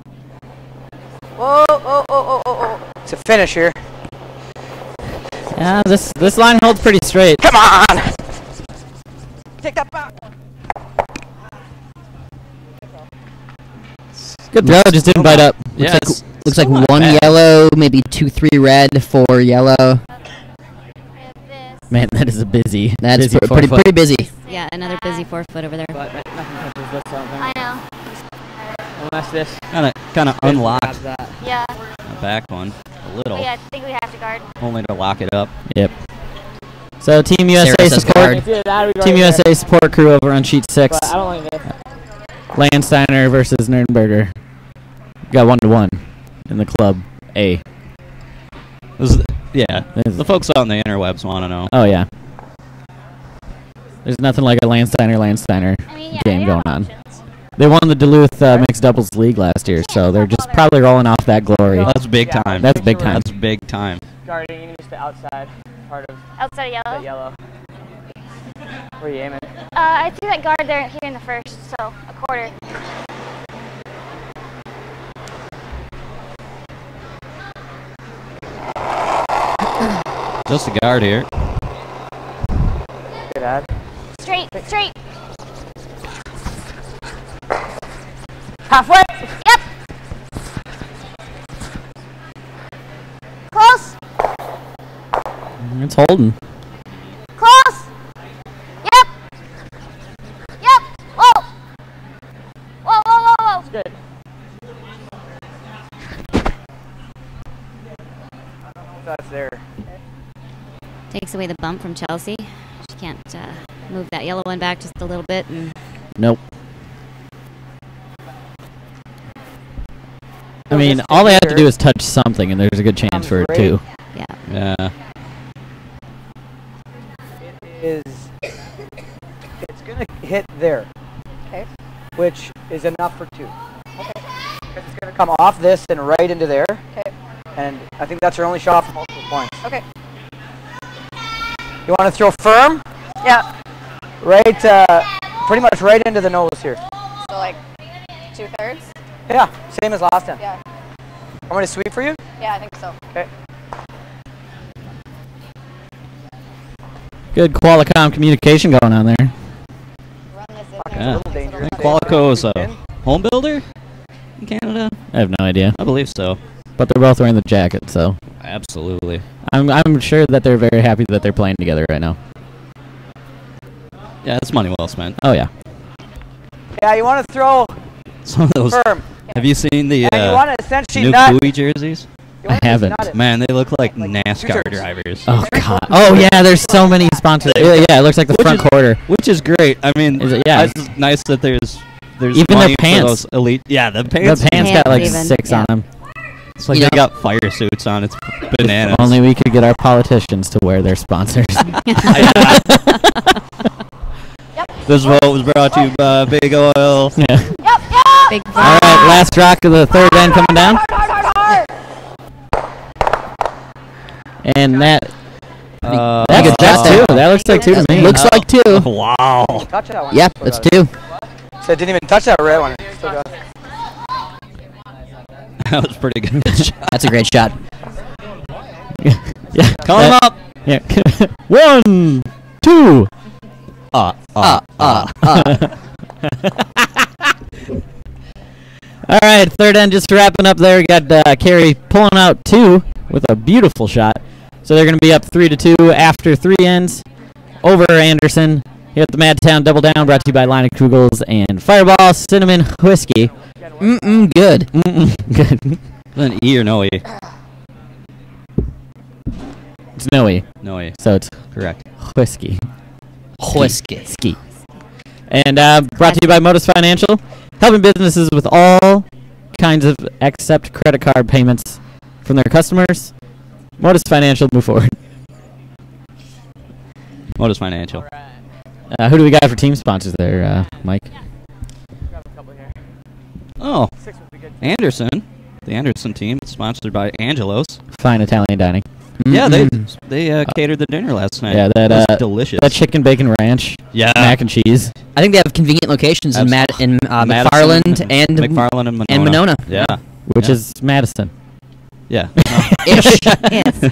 Whoa, whoa, whoa, whoa, whoa. It's a finish here. Yeah, this line holds pretty straight. Come on! Take that back. Good throw, just didn't bite up. Yeah, Looks like 1 yellow, maybe 2, 3 red, 4 yellow. Man, that is a busy. That's busy pretty busy. Yeah, another busy 4-foot over there. But nothing touches this, I don't think. I know. Unless this. Kind of unlocked grabs that. Yeah. the back one a little, But yeah, I think we have to guard. only to lock it up. Yep. So Team USA Sarah says support. guard. It's either that or we go Team right USA there. support crew over on sheet 6. But I don't like this. Landsteiner versus Nürnberger. Got 1-1 in the club A. The folks out on the interwebs want to know. Oh yeah. There's nothing like a Landsteiner I mean, yeah, game they going have on. options. They won the Duluth mixed doubles league last year, so they're just probably rolling off that glory. That's big time. That's big time. That's big time. Guarding, you need to stay outside part of Outside of that yellow. yellow. Where are you aiming? I threw that guard there here in the first, so a quarter. Just a guard here. Good ad. Straight, straight. Halfway! Yep. Close, It's holding. close. Yep. Yep. Whoa. Whoa, whoa, whoa, whoa. Good. That's there. Takes away the bump from Chelsea. She can't move that yellow one back just a little bit. And Nope. I mean, all they have to do is touch something, and there's a good chance for it too. yeah. Yeah. It's gonna hit there. Okay. Which is enough for 2. Okay. It's gonna come off this and right into there. Okay. And I think that's her only shot for multiple points. Okay. You want to throw firm? Yeah. Right, pretty much right into the nose here. So like 2/3? Yeah, same as last time. Yeah. I'm going to sweep for you? Yeah, I think so. Okay. Good Qualicom communication going on there. Run this in Fucking there. Yeah. Mix a little it dangerous. around. Qualico is a home builder in Canada? I have no idea, I believe so. but they're both wearing the jacket, so Absolutely. I'm sure that they're very happy that they're playing together right now. Yeah, it's money well spent. Oh yeah. Yeah, you want to throw Some of those. firm. Have you seen the And you want to essentially new nut. Bowie jerseys? You wanna I haven't. nut it. Man, they look like Like NASCAR two-thirds. drivers. Oh god. Oh yeah. There's so many sponsors. Yeah, it looks like the Which front is- quarter. Which is great. I mean, Is it- yeah. it's nice that there's Even the money pants. for those elite. Yeah, the pants. The pants got like even, 6 on them. It's like You they know- got fire suits on. It's bananas. Only we could get our politicians to wear their sponsors. This vote was brought to you by Big Oil. Yeah. Yep, yep. Big All right, last rock of the third end coming down, Hard. and that's shot two. there. That looks like 2 to me. Looks like 2. Wow. Touch that one. Yep, Still that's got it. 2. So I didn't even touch that red one. Still got it. That was pretty good. That's a great shot. Yeah. Call him up. Yeah. 1, 2. All right, third end just wrapping up there. We got Carey pulling out 2 with a beautiful shot. So they're going to be up 3-2 after 3 ends over Anderson. Here at the Madtown Double Down, brought to you by Line of Kugels and Fireball Cinnamon Whiskey. Good. Good. An E or no E? It's Noe. Noe. So it's Correct. whiskey. Whiskey. Ski. And brought to you by Modus Financial, helping businesses with all kinds of accept credit card payments from their customers. Modus Financial, move forward. Modus Financial. Who do we got for team sponsors there, Mike? Grab a couple here. Oh, 6 would be good. Anderson. The Anderson team, sponsored by Angelo's. Fine Italian dining. Yeah, they catered the dinner last night. Yeah, that It was delicious. That chicken bacon ranch, Yeah. mac and cheese. I think they have convenient locations in Madison McFarland and McFarland and Monona. and Monona. Yeah. Which Yeah. is Madison. Yeah. Ish. Yes.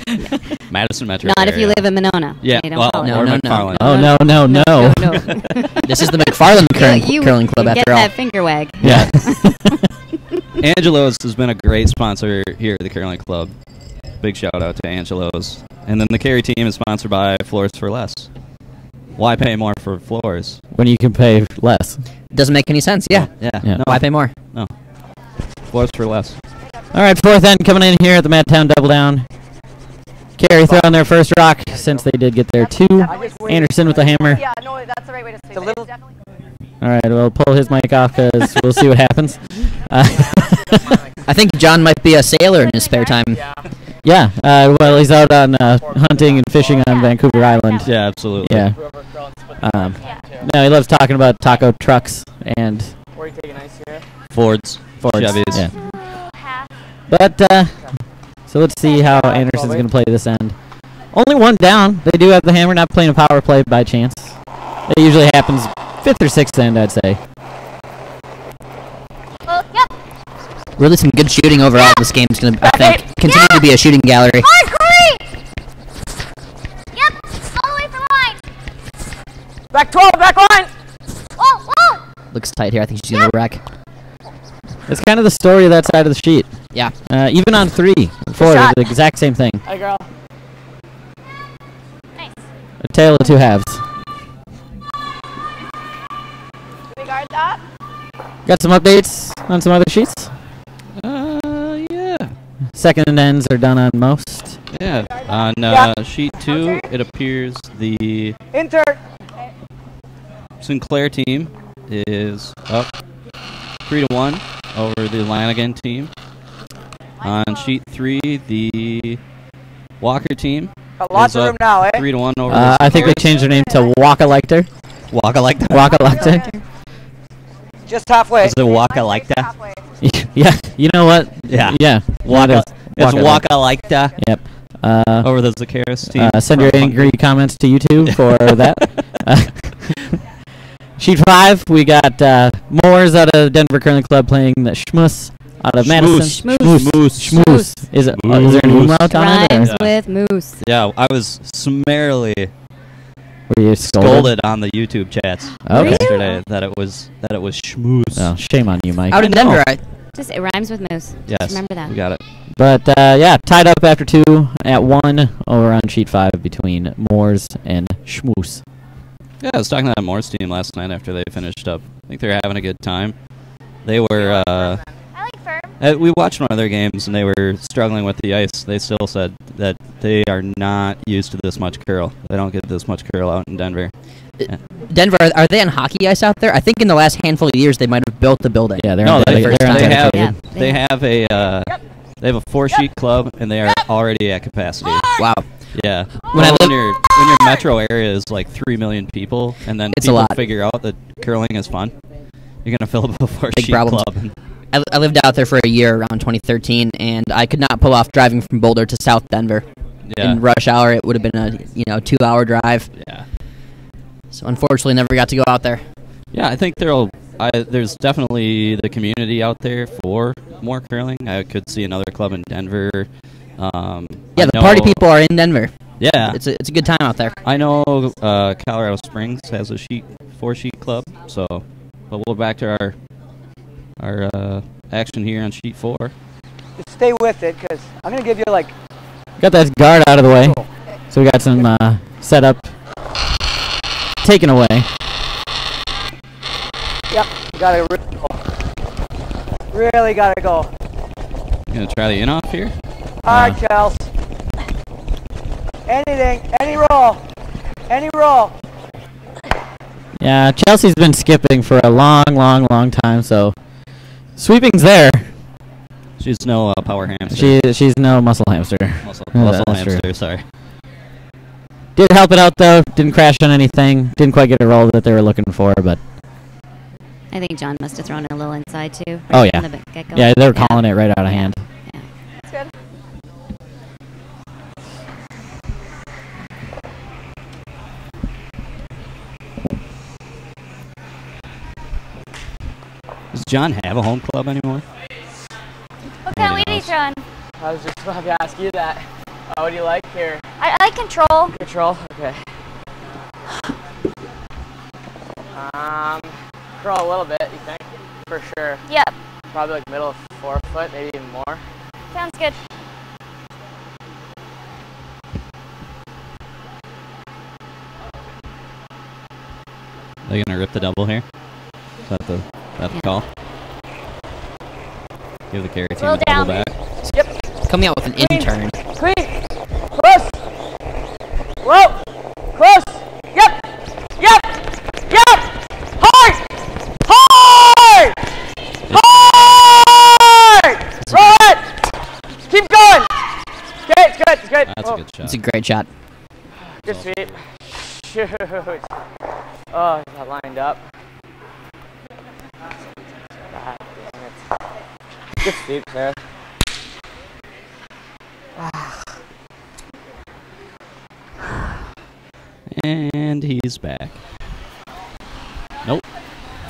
Madison Metro. Not if you area. live in Monona. Yeah. They don't Well, call it or No, no, McFarland. Oh, no. No. This is the McFarland You Curling Club, get after all. that finger wag. Yeah. Angelo's has been a great sponsor here at the Curling Club. Big shout out to Angelo's. And then the Carry team is sponsored by Floors for Less. Why pay more for floors? When you can pay less. Doesn't make any sense. Yeah. Yeah. Yeah. No. Why pay more? Floors for less. All right, fourth end coming in here at the Madtown Double Down. Carry throwing their first rock since they did get there two. Anderson with the hammer. Yeah, no, that's the right way to say It's a it. little- Definitely. All right, we'll pull his mic off because we'll see what happens. I think John might be a sailor in his spare time. Yeah, well, he's out on hunting and fishing on Vancouver Island. Yeah, absolutely. Yeah. No, he loves talking about taco trucks and Where are you taking ice here? Fords. Fords. Chevys. Yeah. Half. But, so let's see how Anderson's going to play this end. Only one down. They do have the hammer, not playing a power play by chance. It usually happens fifth or sixth end, I'd say. Oh, yep. Really some good shooting overall. This game's going to, I think, continue to be a shooting gallery. Oh, great! Yep, all the way from line. Back 12, back line! Whoa, whoa! Looks tight here. I think she's going to wreck. It's kind of the story of that side of the sheet. Yeah. Even on 3, 4, shot. the exact same thing. Hey, girl. Nice. A tale of two halves. Do we guard that? Got some updates on some other sheets. Yeah. Second ends are done on most. Yeah. On sheet 2, it appears the Inter. Sinclair team is up 3-1 over the Lanigan team. On sheet 3, the Walker team Got lots is of up room now, eh? 3-1 over the I think they changed their name to Waka Lecter. Waka like that. Waka Lecter. Just halfway. Is it Waka like that? Halfway. Yeah, you know what? Yeah. Yeah. Waka. It's Waka Waka like that Yep. over the Zacchaeus team. Send your angry comments to YouTube for that. Sheet 5, we got Moores out of Denver Curling Club playing the Schmuss out of Madison. Schmoose. Is there an umlaut on it? Rhymes Or with moose. Yeah, I was summarily were you scolded on the YouTube chats Okay. yesterday that it was schmooze. Oh, shame on you, Mike. Out in Denver, Just it rhymes with moose. Yes, Just remember that. we got it. But yeah, tied up after 2 at 1 over on sheet 5 between Moores and Schmoose. Yeah, I was talking to that Morse team last night after they finished up. I think they're having a good time. They were, I like firm. we watched one of their games and they were struggling with the ice. They still said that they are not used to this much curl. They don't get this much curl out in Denver. Denver, are they on hockey ice out there? I think in the last handful of years they might have built the building. Yeah, they're No, on they, they're on they have dedicated. Yeah, they have a they have a 4-sheet club and they are already at capacity. Wow. Yeah. When I When live- your metro area is like 3 million people, and then It's a people lot. figure out that curling is fun, you're gonna fill up a 4-sheet problems. club. I lived out there for a year around 2013, and I could not pull off driving from Boulder to South Denver. Yeah. In rush hour, it would have been a 2-hour drive. Yeah. So unfortunately, never got to go out there. Yeah, I think there's definitely the community out there for more curling. I could see another club in Denver. Yeah, the party people are in Denver. Yeah. It's a good time out there. I know Colorado Springs has a 4-sheet club, so but we'll back to our action here on sheet 4. Just stay with it, because I'm going to give you, like, Got that guard out of the way. So we got some setup taken away. yep, you got to really go. Really got to go. You gonna try the in-off here? All right, Chels. And cheating. Any roll. Any roll. Yeah, Chelsea's been skipping for a long time, so sweeping's there. She's no power hamster. She's no muscle hamster. Muscle That's hamster, true. sorry. Did help it out though. Didn't crash on anything. Didn't quite get a roll that they were looking for, but I think John must have thrown it a little inside too. oh right yeah, from the get-go. yeah, they were calling it right out of hand. Yeah. That's good. Does John have a home club anymore? What kind of lead are you throwing? I was just about to ask you that. What do you like here? I like control. Control? Okay. Curl a little bit, you think? For sure. Yep. Probably like middle of 4 foot, maybe even more. Sounds good. They gonna rip the double here? Is that the call? Give the carry team Roll a double down. back. Coming out with an intern. Clean! Close! Whoa! Close! Yep! Yep! Yep! Hard! Hard! Hard! Roll it! Keep going! Okay, it's good, it's good. That's a good shot. It's a great shot. Good sweep. Shoot. Oh, got lined up. God dang it. Good sweep, Sarah. And he's back. Nope.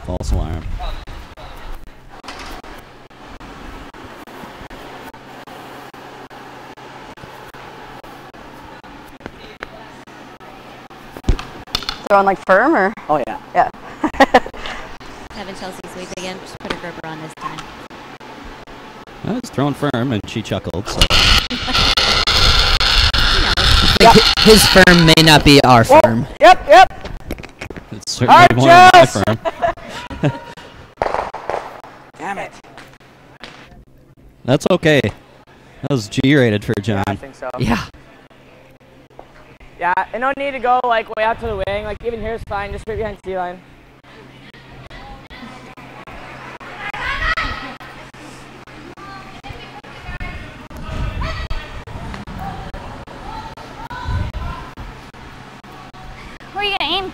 False alarm. Throwing like firm or? Oh, yeah. Yeah. Having Chelsea sweep again. Just put her gripper on this time. I was throwing firm and she chuckled, so. His firm may not be our Whoa. firm. Yep, yep. It's certainly more than my firm. Damn it. That's okay. That was G-rated for John. I think so. Yeah. Yeah, and no need to go like way out to the wing. Like even here is fine, just right behind C line. Where are you gonna aim?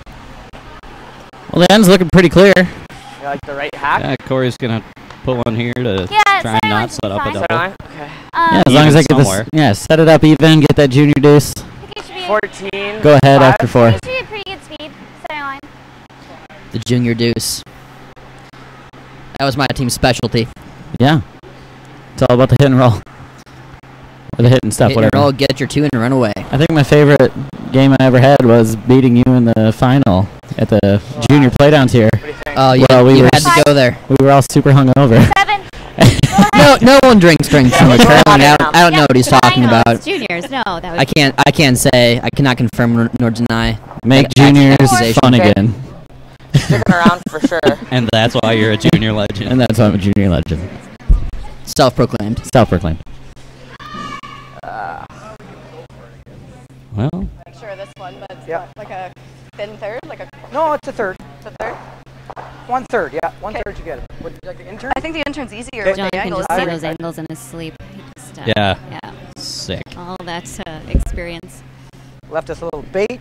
Well, the end's looking pretty clear. You like the right hack? Yeah, Corey's gonna put one here to Yeah, try and center not line set up a fine. double. Center line? Okay. Yeah, as long as I Even get this. somewhere. Yeah, set it up even, get that junior deuce. I think it should be 14. Go ahead 5. after 4. it should be a pretty good speed. Center line. The junior deuce. That was my team's specialty. Yeah. It's all about the hit and roll. Or the hit and stuff, Hit and whatever. roll, get your 2 and run away. I think my favorite game I ever had was beating you in the final at the junior playdowns here. What do you think? Oh, yeah, Well, we you were had to go there. We were all super hungover. 7. No one drinks from the curling. I don't know what he's talking It's about. juniors. No, that was. I can't say. I cannot confirm nor deny. Make that juniors accusation. fun Okay. again. Sticking around for sure. And that's why you're a junior legend. And that's why I'm a junior legend. Self-proclaimed. Self-proclaimed. Well, Make sure this one, but it's Yep. what, like a thin third, like a No, it's a third. it's a third. 1/3, yeah. Okay. 1/3 you get it. Would you like the intern? I think the intern's easier Okay. with John the can angle. just isn't see it? those angles in his sleep. He just, yeah. Yeah. Sick. All that experience. Left us a little bait.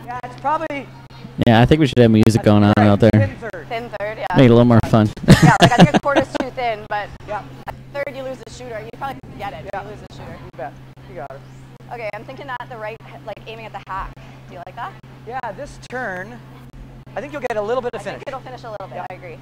Yeah, it's probably Yeah, I think we should have music going on out there. thin third. Thin third, yeah. Make it a little more fun. Yeah, like I think a quarter's too thin, but Yeah, a third you lose the shooter. You probably get it. Yeah. You lose the shooter. you bet. You got it. Okay, I'm thinking at the right, like aiming at the hack. Do you like that? Yeah, this turn, I think you'll get a little bit of I finish. think it'll finish a little bit. Yeah. I agree.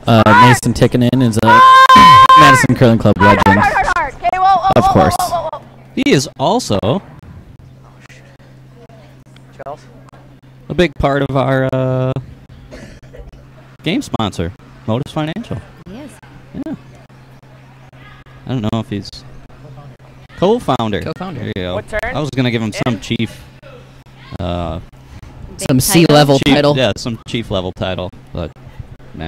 Mason Tickinen is a Madison Curling Club legend. Hard. Okay, whoa. Of course. Whoa. He is also Charles? a big part of our game sponsor, Modus Financial. He is. Yeah. I don't know if he's co-founder. Co-founder. There you go. What turn? I was gonna give him some chief. Some Big C-level Chief, title. yeah, some chief level title, but nah.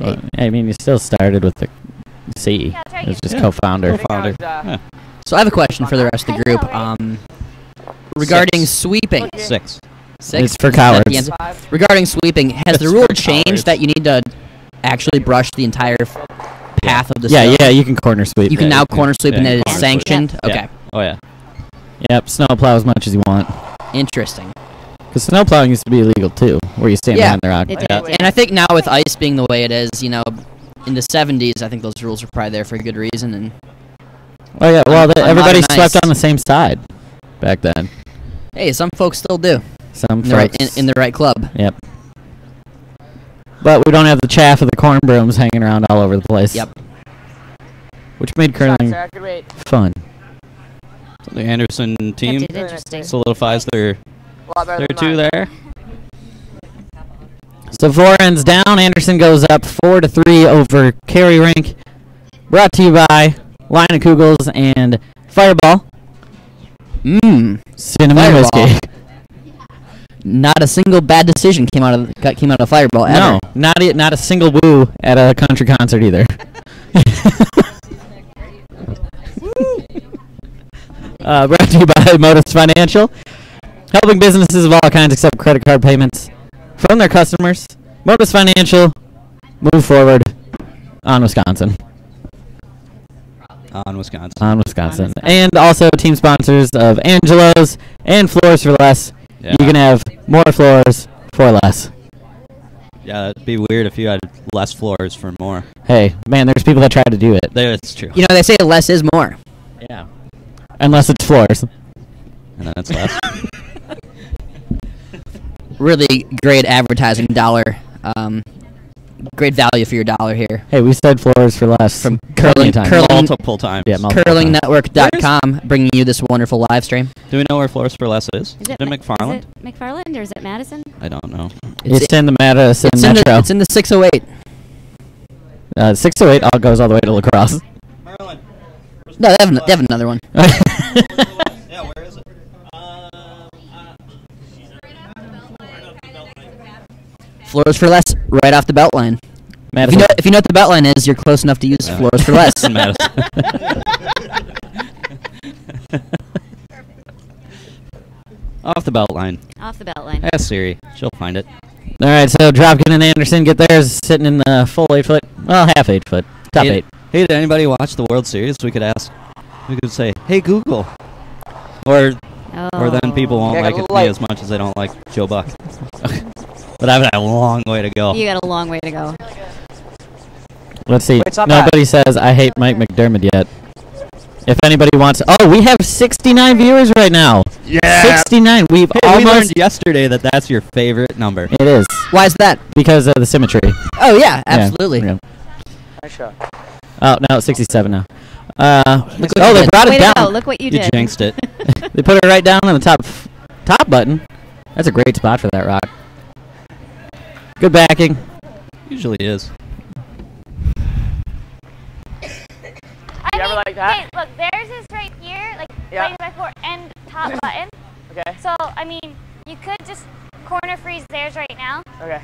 Well, I mean, you still started with the C. Yeah, try It was again. just Yeah. co-founder. I think I was, Yeah. So I have a question for the rest of the group. Regarding sweeping. 6. Six? It's for Is that the cowards. answer? Regarding sweeping, has the It's rule for changed cowards. that you need to actually brush the entire path of the Yeah, snow? yeah, you can corner sweep. You can Yeah, now you can- corner sweep yeah, and you it can is corner sweep. sanctioned? Yeah. Okay. Oh yeah. Yep, snowplow as much as you want. Interesting. Because snowplowing used to be illegal too, where you stand Yeah. behind the rock. It Yeah. did. And I think now with ice being the way it is, you know, in the 70s, I think those rules were probably there for a good reason. And Oh yeah, well, on everybody modern swept ice. on the same side back then. hey, some folks still do Some in the right, folks. in the right club. Yep. But we don't have the chaff of the corn brooms hanging around all over the place. Yep. Which made curling Sorry, I could wait. fun. So the Anderson team Kept it interesting. solidifies their A lot better than 2 mine. there. So 4 ends down. Anderson goes up 4-3 over Cary Rink. Brought to you by Line of Kugels and Fireball. Mmm. Cinnamon Fireball. whiskey. Not a single bad decision came out of Fireball ever. No, not a single woo at a country concert either. Brought to you by Modus Financial, helping businesses of all kinds accept credit card payments from their customers. Modus Financial, move forward on Wisconsin. On Wisconsin. On Wisconsin. And also team sponsors of Angelo's and Floors for Less. Yeah. You can have more floors for less. Yeah, it'd be weird if you had less floors for more. Hey, man, there's people that try to do it. That's true. You know, they say less is more. Yeah. Unless it's floors. And then it's less. Really great advertising dollar. Great value for your dollar here. Hey, we said floors for less. From plenty curling, of times. curling, Multiple times. Yeah, multiple times. curlingnetwork.com bringing you this wonderful live stream. Do we know where Floors for Less is? Is it in McFarland? Is it McFarland or is it Madison? I don't know. It's in the Madison it's in Metro. the, it's in the 608. 608 all goes all the way to La Crosse. Maryland. No, they have another one. Yeah, where is it? Floors for less, right off the belt line. Madison. If you know what the belt line is, you're close enough to use Yeah. floors for less. In Madison. Off the belt line. Off the belt line. Ask Siri. She'll find it. All right, so Dropkin and Anderson get theirs sitting in the full 8 foot. Well, half 8 foot. Top Hey, 8. Hey, did anybody watch the World Series? We could ask. We could say, "Hey Google," or then people won't Yeah, like got a it light. me as much as they don't like Joe Buck. But I've got a long way to go. You got a long way to go. Let's see. Wait, it's not Nobody says I hate Mike McDermott yet. If anybody wants... Oh, we have 69 viewers right now. Yeah. 69. We've Hey, we almost... learned yesterday that that's your favorite number. It is. Why is that? Because of the symmetry. Oh, yeah, Yeah, absolutely. yeah. Nice shot. Oh, no, it's 67 now. Look what Oh, you they did. brought Way it to go. down. Look what you You did. jinxed it. They put it right down on the top button. That's a great spot for that rock. Good backing. Usually is. You ever like that? Okay, look, theirs is right here, like Yeah. right by 4 and top button. Okay. So, I mean, you could just corner freeze theirs right now. Okay.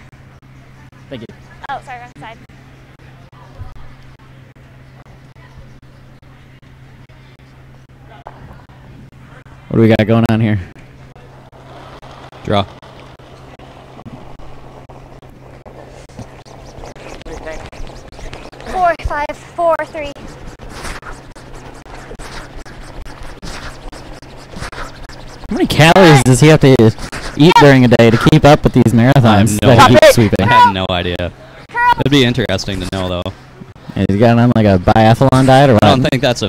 Thank you. Oh, sorry, wrong side. What do we got going on here? Draw. What do you think? 4, 5, 4, 3. How many calories does he have to eat during a day to keep up with these marathons no that he idea. keeps sweeping? I have no idea. It'd be interesting to know, though. He's got on like a biathlon diet or what? I don't think that's a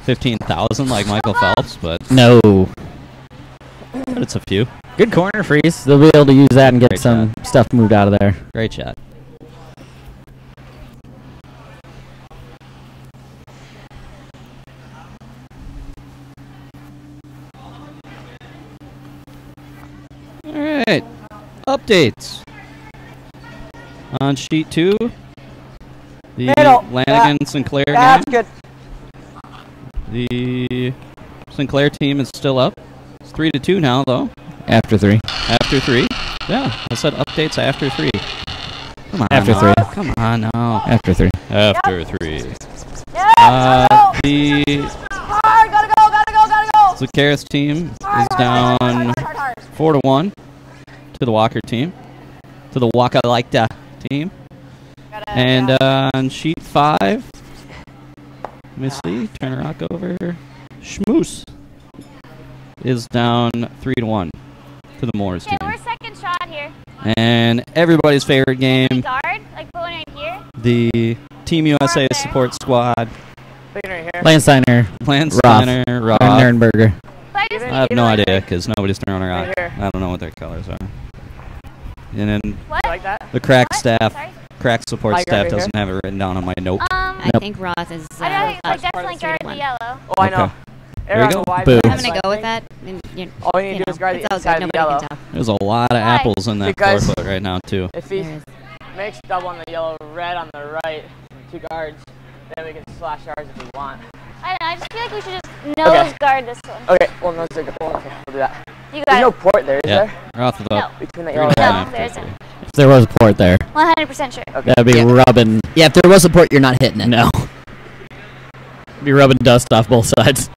15,000 like Michael Phelps, but No. it's a few. Good corner freeze. They'll be able to use that and get Great some stuff moved out of there. Great shot. Updates. On sheet 2, the Middle. Lanigan-Sinclair That's game. good. The Sinclair team is still up. It's 3-2 now, though. After 3. After 3. Yeah, I said updates after 3. Come on. After now. 3. Come on now. After 3. After 3. Yeah, The hard, gotta go. Zuccaris team is down Hard. 4-1 to the Walker team. To the Waka-Likta team. And on sheet 5, let me see, turn a rock over. Schmoose is down 3-1 to the Moores Okay, team. we're second shot here. And everybody's favorite game, Guard, like put one right here. the Team USA there. support squad, Clean right here. Landsteiner. Landsteiner, Roth. Nurnberger. So I just I have no idea because nobody's throwing a rock. Right here. I don't know what their colors are. And then what? Like that? the crack What? staff, Sorry? crack support Like staff right here? doesn't have it written down on my note. I Nope. think Roth is. I don't us. definitely guard the yellow. Oh, I know. Okay. There you Everyone's go. a wide Boo. man, I'm so gonna I go with think that. And, All you need to do is guard the it's all inside good. of the Nobody yellow. can tell. There's a lot of Why? apples in that Because- 4 foot right now, too. If he There is. makes double on the yellow, red on the right, 2 guards, then we can slash ours if we want. I don't know. I just feel like we should just nose guard this one. Okay, well, no, it's okay. Well, okay, we'll do that. You There's got no it. port there, is Yeah, there? Roth is up. Between the 3-1 yellow and No, after there 3. isn't. If there was a port there, 100% sure. Okay. that'd be Yeah. rubbing. Yeah, if there was support, you're not hitting it. No. Be rubbing dust off both sides.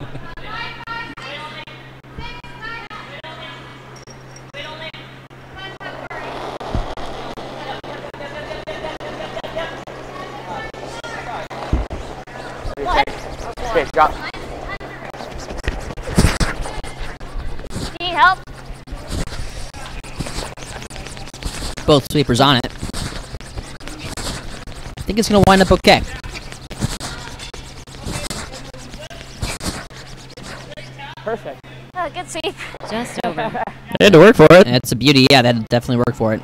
Okay, drop. Do you need help? Both sweepers on it. I think it's going to wind up okay. Perfect. Oh, good sweep. Just over. They had to work for it. That's a beauty. Yeah, that'd definitely work for it.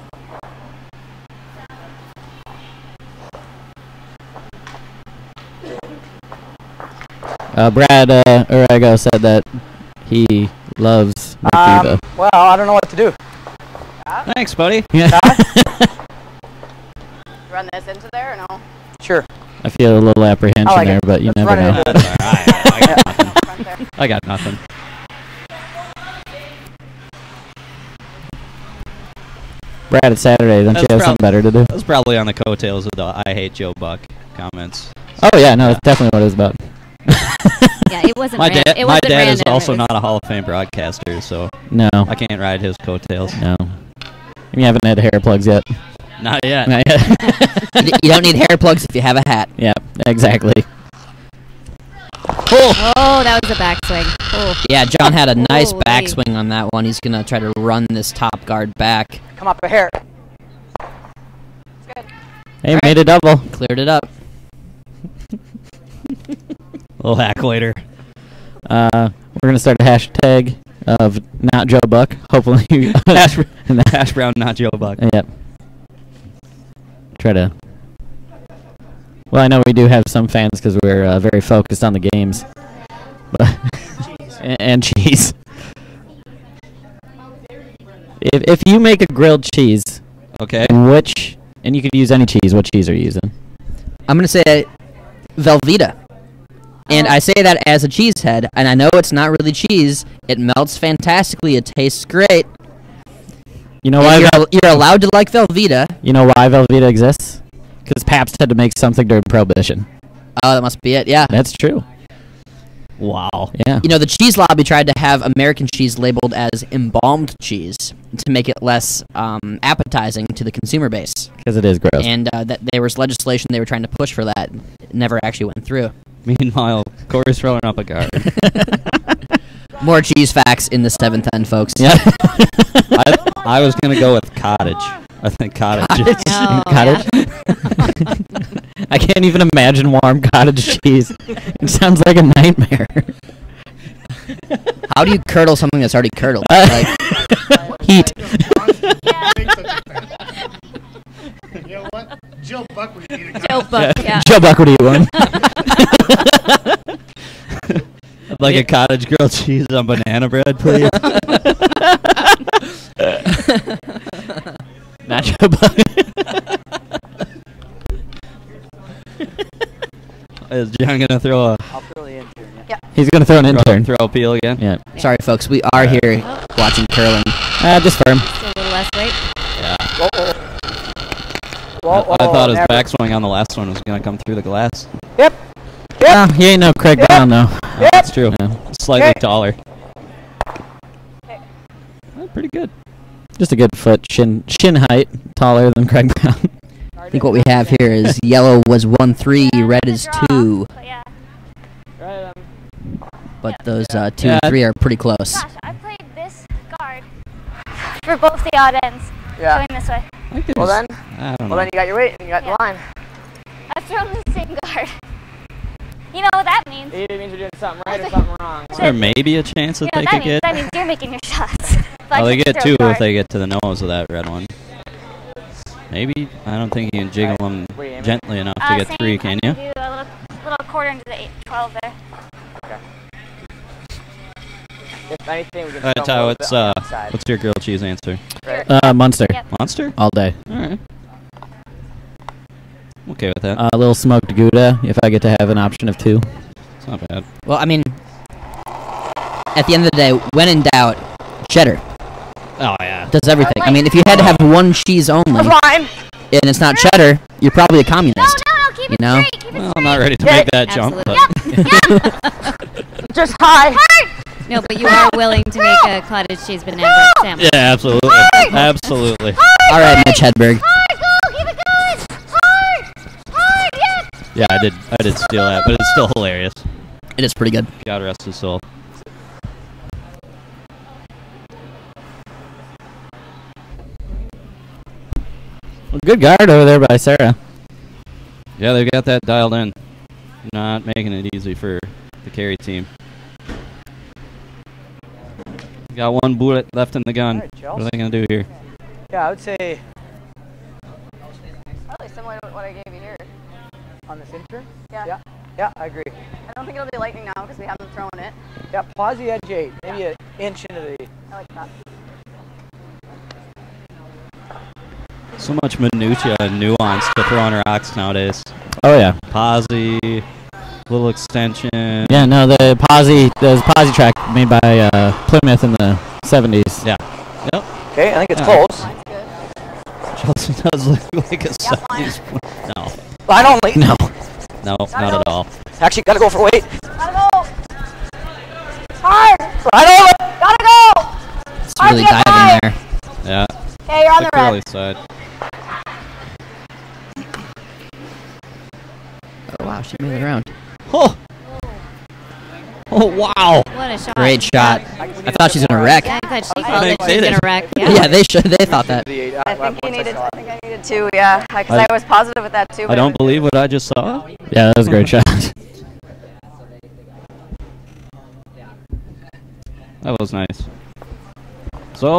Brad Arago said that he loves McDiva. Well, I don't know what to do. Thanks, buddy. Run this into there or no? Sure. I feel a little apprehension I like there, it. but you Let's never run it know. into That's all right. I got nothing. Front there. I got nothing. Brad, it's Saturday. Don't you That's have something better to do? That's probably on the coattails of the I hate Joe Buck comments. Oh, yeah, no, that's definitely what it was about. Yeah, it wasn't. My ran- dad, it my wasn't dad is random. also It was- not a Hall of Fame broadcaster, so No, I can't ride his coattails. no. You haven't had hair plugs yet. Not yet. Not yet. You don't need hair plugs if you have a hat. Yeah, exactly. Oh, that was a backswing. Oh. Yeah, John had a nice Holy. backswing on that one. He's going to try to run this top guard back. Come up here. Hey, made a double. Cleared it up. Little hack later. We're gonna start a hashtag of not Joe Buck. Hopefully, Hash brown, not Joe Buck. Yep. Try to. Well, I know we do have some fans because we're very focused on the games, but and cheese. If you make a grilled cheese, Okay. and you could use any cheese. What cheese are you using? I'm going to say Velveeta. And I say that as a cheesehead, and I know it's not really cheese. It melts fantastically. It tastes great. You know And why? you're allowed to like Velveeta. You know why Velveeta exists? Because Pabst had to make something during Prohibition. Oh, that must be it. Yeah. That's true. Wow. Yeah. You know, the cheese lobby tried to have American cheese labeled as embalmed cheese to make it less appetizing to the consumer base. Because it is gross. And that there was legislation they were trying to push for that. It never actually went through. Meanwhile, Corey's throwing up a guard. More cheese facts in the 7th end, folks. Yeah. I was going to go with cottage. I think cottage. Oh, Cottage? I can't even imagine warm cottage cheese. It sounds like a nightmare. How do you curdle something that's already curdled? Like, Heat. You know what? Joe Buck would eat a Joe Buck, yeah. Joe Buck would eat one. Like a cottage grilled cheese on banana bread, please. Not Joe Buck. Is John gonna throw a I'll throw the intern. Yeah. He's gonna throw an intern. throw a peel again? Yeah. Sorry, folks. We are here watching curling. Just firm. Just a little less weight. Yeah. Whoa, I thought his never. backswing on the last one was gonna come through the glass. Yep. Oh, he ain't no Craig Brown though. Yep. That's true. Yeah. Slightly Okay. taller. Pretty good. Just a good foot, shin height, taller than Craig Brown. I think what we have here is yellow was 1-3, red is 2. But yeah. But those 2 and 3 are pretty close. Gosh, I played this guard for both the odd ends. Yeah. Going this way. Well then, I don't know. well then you got your weight and you got the line. I've thrown the same guard. You know what that means? Either means you're doing something right or something wrong. Is there maybe a chance that You know they what could that means? get? That means you're making your shots. Oh, they get 2 if guard. they get to the nose of that red one. Maybe. I don't think you can jiggle them What are you aiming? gently enough to get Same, 3, can I you? do a little quarter into the 12 there. If anything, we can All right, throw Ty, a little bit on the what's outside. your grilled cheese answer? Munster. Yep. Monster? All day. All right. I'm okay with that. A little smoked Gouda if I get to have an option of 2. It's not bad. Well, I mean, at the end of the day, when in doubt, cheddar Oh, yeah. does everything. I mean, if you had to have one cheese only Line. and it's not cheddar, you're probably a No, communist. no, keep You it know? straight. Keep it Well, I'm straight. not ready to Yeah. make that jump. Absolutely. But Just high. No, but you are willing to make a cottage cheese banana bread sandwich. yeah, absolutely. Absolutely. All right, Mitch Hedberg. Hard, go, keep it going. Hard, yep. Yeah, I did steal that, but it's still hilarious. It is pretty good. God rest his soul. Well, good guard over there by Sarah. Yeah, they've got that dialed in. Not making it easy for the carry team. Got 1 bullet left in the gun. All right, Chels. What are they going to do here? Yeah, I would say Probably similar to what I gave you here. on this intern. Yeah. Yeah, I agree. I don't think it'll be lightning now because we haven't thrown it. Yeah, pause the edge 8, maybe an inch into the. I like that. So much minutia and nuance to throwing rocks nowadays. Oh yeah. Posy, little extension. Yeah, no, the posi track made by Plymouth in the 70s. Yeah. Yep. Okay, I think it's Yeah. close. Mine's good. Chelsea does look like a Yeah, fine. 70s. No. Line only. No. No, not at all. Actually, gotta go for weight. Gotta go. Hard. Line only. Gotta go. It's really get diving there. Yeah. Okay, you're on the curly red. side. Oh, wow, she made it around. Oh! Oh, wow! What a shot. Great shot. I thought she was going to wreck. Yeah, I thought she I called think it. they She's did. going to wreck. Yeah, they thought that. I think I needed 2, yeah. Because I was positive with that too. I don't believe what I just saw. Yeah, that was a great shot. That was nice. So,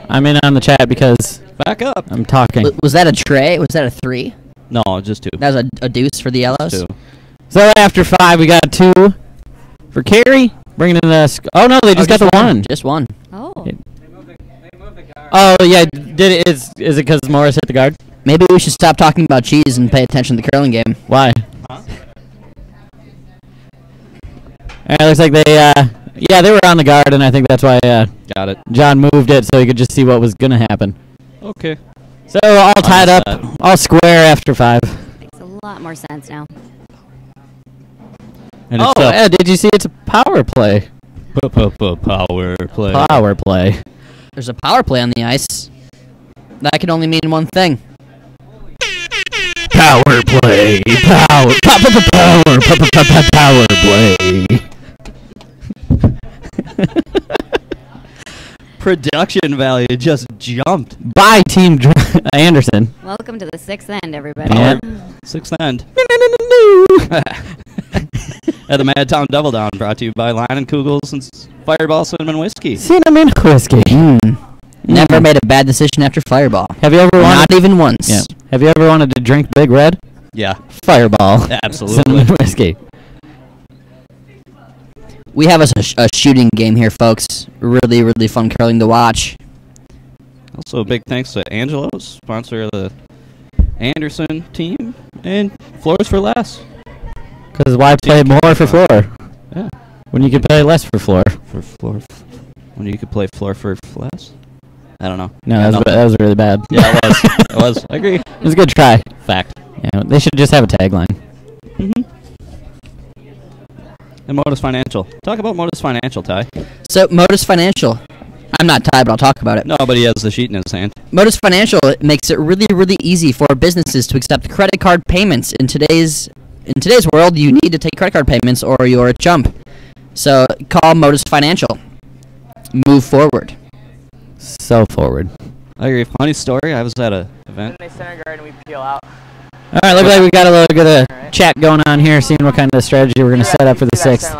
I'm in on the chat because back up. I'm talking. Was that a tray? Was that a 3? No, just 2. That was a deuce for the yellows? 2. So after 5, we got 2 for Carey. Bringing in the. Oh no, they just got the 1. Just 1. Oh. Oh yeah, did it? Is it because Morris hit the guard? Maybe we should stop talking about cheese and pay attention to the curling game. Why? Alright, looks like they. Yeah, they were on the guard, and I think that's why Got it. John moved it so he could just see what was gonna happen. Okay. So all tied up, Understood. all square after 5. Makes a lot more sense now. And Oh, it's yeah, did you see it's a power play? power play. Power play. There's a power play on the ice. That can only mean one thing. Power play. Power play. Production value just jumped. By Team Anderson. Welcome to the 6th end, everybody. Yeah. Sixth end. At the Madtown Double Down, brought to you by Line and Kugels and Fireball Cinnamon Whiskey. Cinnamon whiskey. Never made a bad decision after Fireball. Have you ever Not wanted? even once. Yeah. Have you ever wanted to drink Big Red? Yeah, Fireball. absolutely. Cinnamon whiskey. We have a shooting game here, folks. Really, really fun curling to watch. Also, a big thanks to Angelo's, sponsor of the Anderson team, and Floors for Less. Because why play more for floor? Yeah. When you can play less for floor. For floor. When you could play floor for less? I don't know. No, Yeah, that was really bad. Yeah, it was. It was. I agree. It was a good try. Fact. Yeah, they should just have a tagline. And Modus Financial. Talk about Modus Financial, Ty. So, Modus Financial. I'm not Ty, but I'll talk about it. No, but he has the sheet in his hand. Modus Financial makes it really, really easy for businesses to accept credit card payments. In today's world, you need to take credit card payments or you're a chump. So, call Modus Financial. Move forward. So forward. I agree. Funny story. I was at an event. Then they center guard and we peel out. All right, looks like we got a little bit of chat going on here, seeing what kind of strategy we're going to set up for the sixth.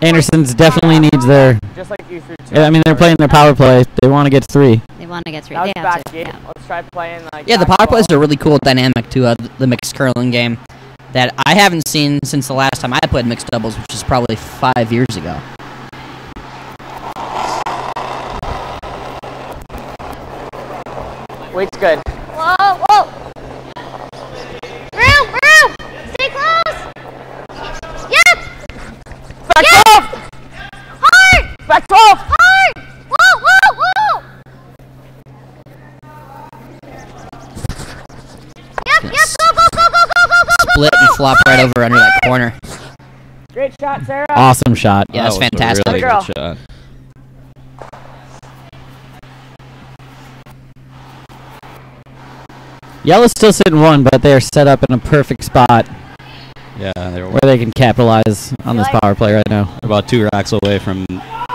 Anderson's definitely needs their. Just like you threw two. I mean, they're playing their power play. They want to get 3. They want to get 3. That was They have back to. game. Yeah. Let's try playing like. Yeah, the back power plays ball. are a really cool dynamic to the mixed curling game that I haven't seen since the last time I played mixed doubles, which is probably 5 years ago. Weight's good. Whoa, whoa. Room. Stay close. Yep. Back Yep. 12. Hard. Back 12. Hard. Whoa. Yep. Go. Split and flop right over under that corner. Great shot, Sarah. Awesome shot. Yeah, that's That was a fantastic. really Girl. good shot. Yellow's still sitting 1, but they're set up in a perfect spot Yeah, they were where they can capitalize on this power play right now. about 2 racks away from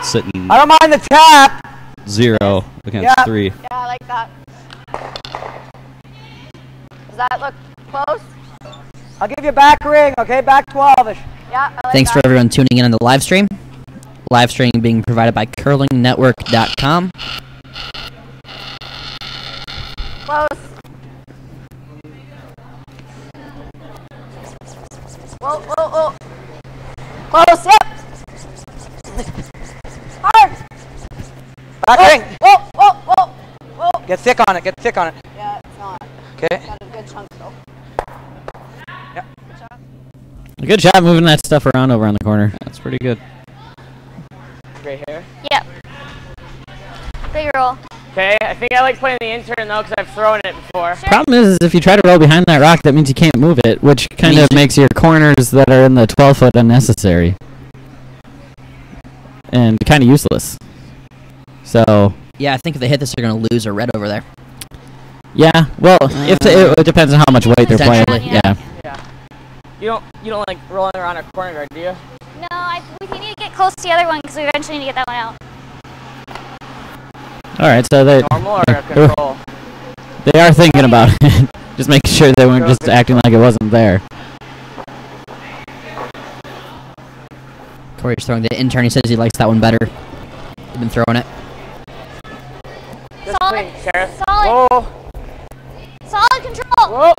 sitting I don't mind the tap. 0 against Yeah. 3. Yeah, I like that. Does that look close? I'll give you back ring, okay? Back 12-ish. Yeah, I like Thanks for that. everyone tuning in on the live stream. Live stream being provided by curlingnetwork.com. Close. Whoa. Close, yep. Hard. Back ring. Whoa. Get thick on it. Yeah, it's not. Okay. Got a good chunk though. A good shot moving that stuff around over on the corner. That's pretty good. Great hair. Yep. Big roll. Okay, I think I like playing the intern though because I've thrown it before. Problem is if you try to roll behind that rock, that means you can't move it, which kind of makes your corners that are in the 12-foot unnecessary. And kind of useless. So, Yeah, I think if they hit this, they're going to lose a red over there. yeah, well, it depends on how much weight they're playing. Potentially. Yeah. Yeah. You don't like rolling around a corner guard, do you? No, we need to get close to the other one because we eventually need to get that one out. All right, so Normal or control? they are thinking about it. Just making sure they weren't just acting like it wasn't there. Corey's throwing the intern. He says he likes that one better. He's been throwing it. Just Solid. clean, Sheriff. Solid. Whoa. Solid control.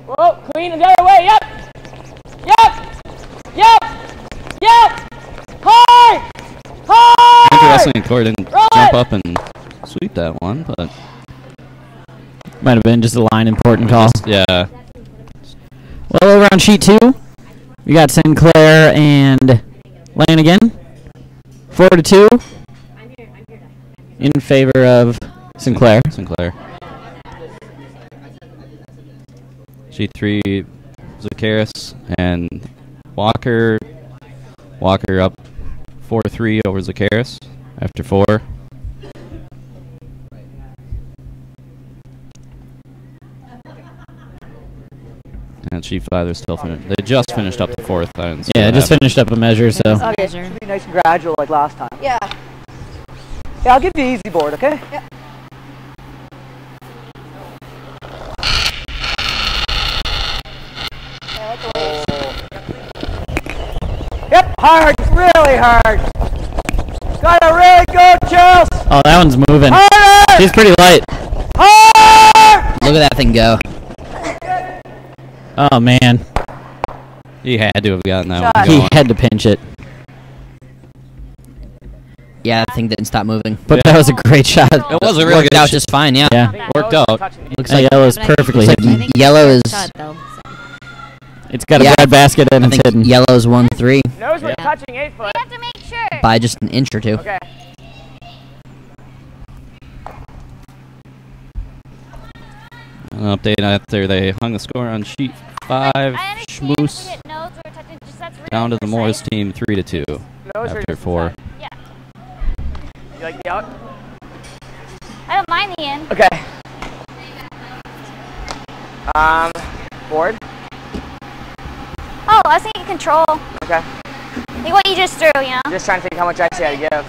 Whoa, clean the other way, yep! Hard! Interesting, Corey didn't Roll jump it! up and sweep that one, but Might have been just a line important call. yeah. Well, over on sheet 2, we got Sinclair and Lanigan. 4-2 in favor of Sinclair. Sheet 3, Zakaris and Walker. Walker up 4-3 over Zakaris after 4. And sheet 5, they're still finished. They just finished up the 4th. I didn't see Yeah, what just happened. finished up a measure, so. Okay, Measure. should be nice and gradual like last time. Yeah. Yeah, I'll give you easy board, okay? Yep. I like the way Yep, hard, really hard. Gotta really go, Chels. Oh, that one's moving. Harder! He's pretty light. Hard! Look at that thing go. Oh, man. He had to have gotten that Shot. one He going. had to pinch it. Yeah, the thing didn't stop moving. But that was a great shot. It was a real Worked good out shot. just fine, yeah. Yeah. Worked out. Looks Yeah, like yellow's But I think perfectly it's- hidden. I think Yellow it's a is- shot, though, so. It's got a Yeah. bread basket and I it's think hidden. yellow's 1-3 Nose was Yeah. touching 8 foot. We have to make sure. by just an inch or two. Okay. An update after they hung the score on sheet 5. I understand if we Schmoose hit nose or touch it, just that's really down to the Morris precise. team 3-2 Nose or after just 4. Yeah. You like the out? I don't mind the in. Okay. Board. Oh, I was thinking control. Okay. Like what you just threw, you know? Just trying to think how much ice you had to give.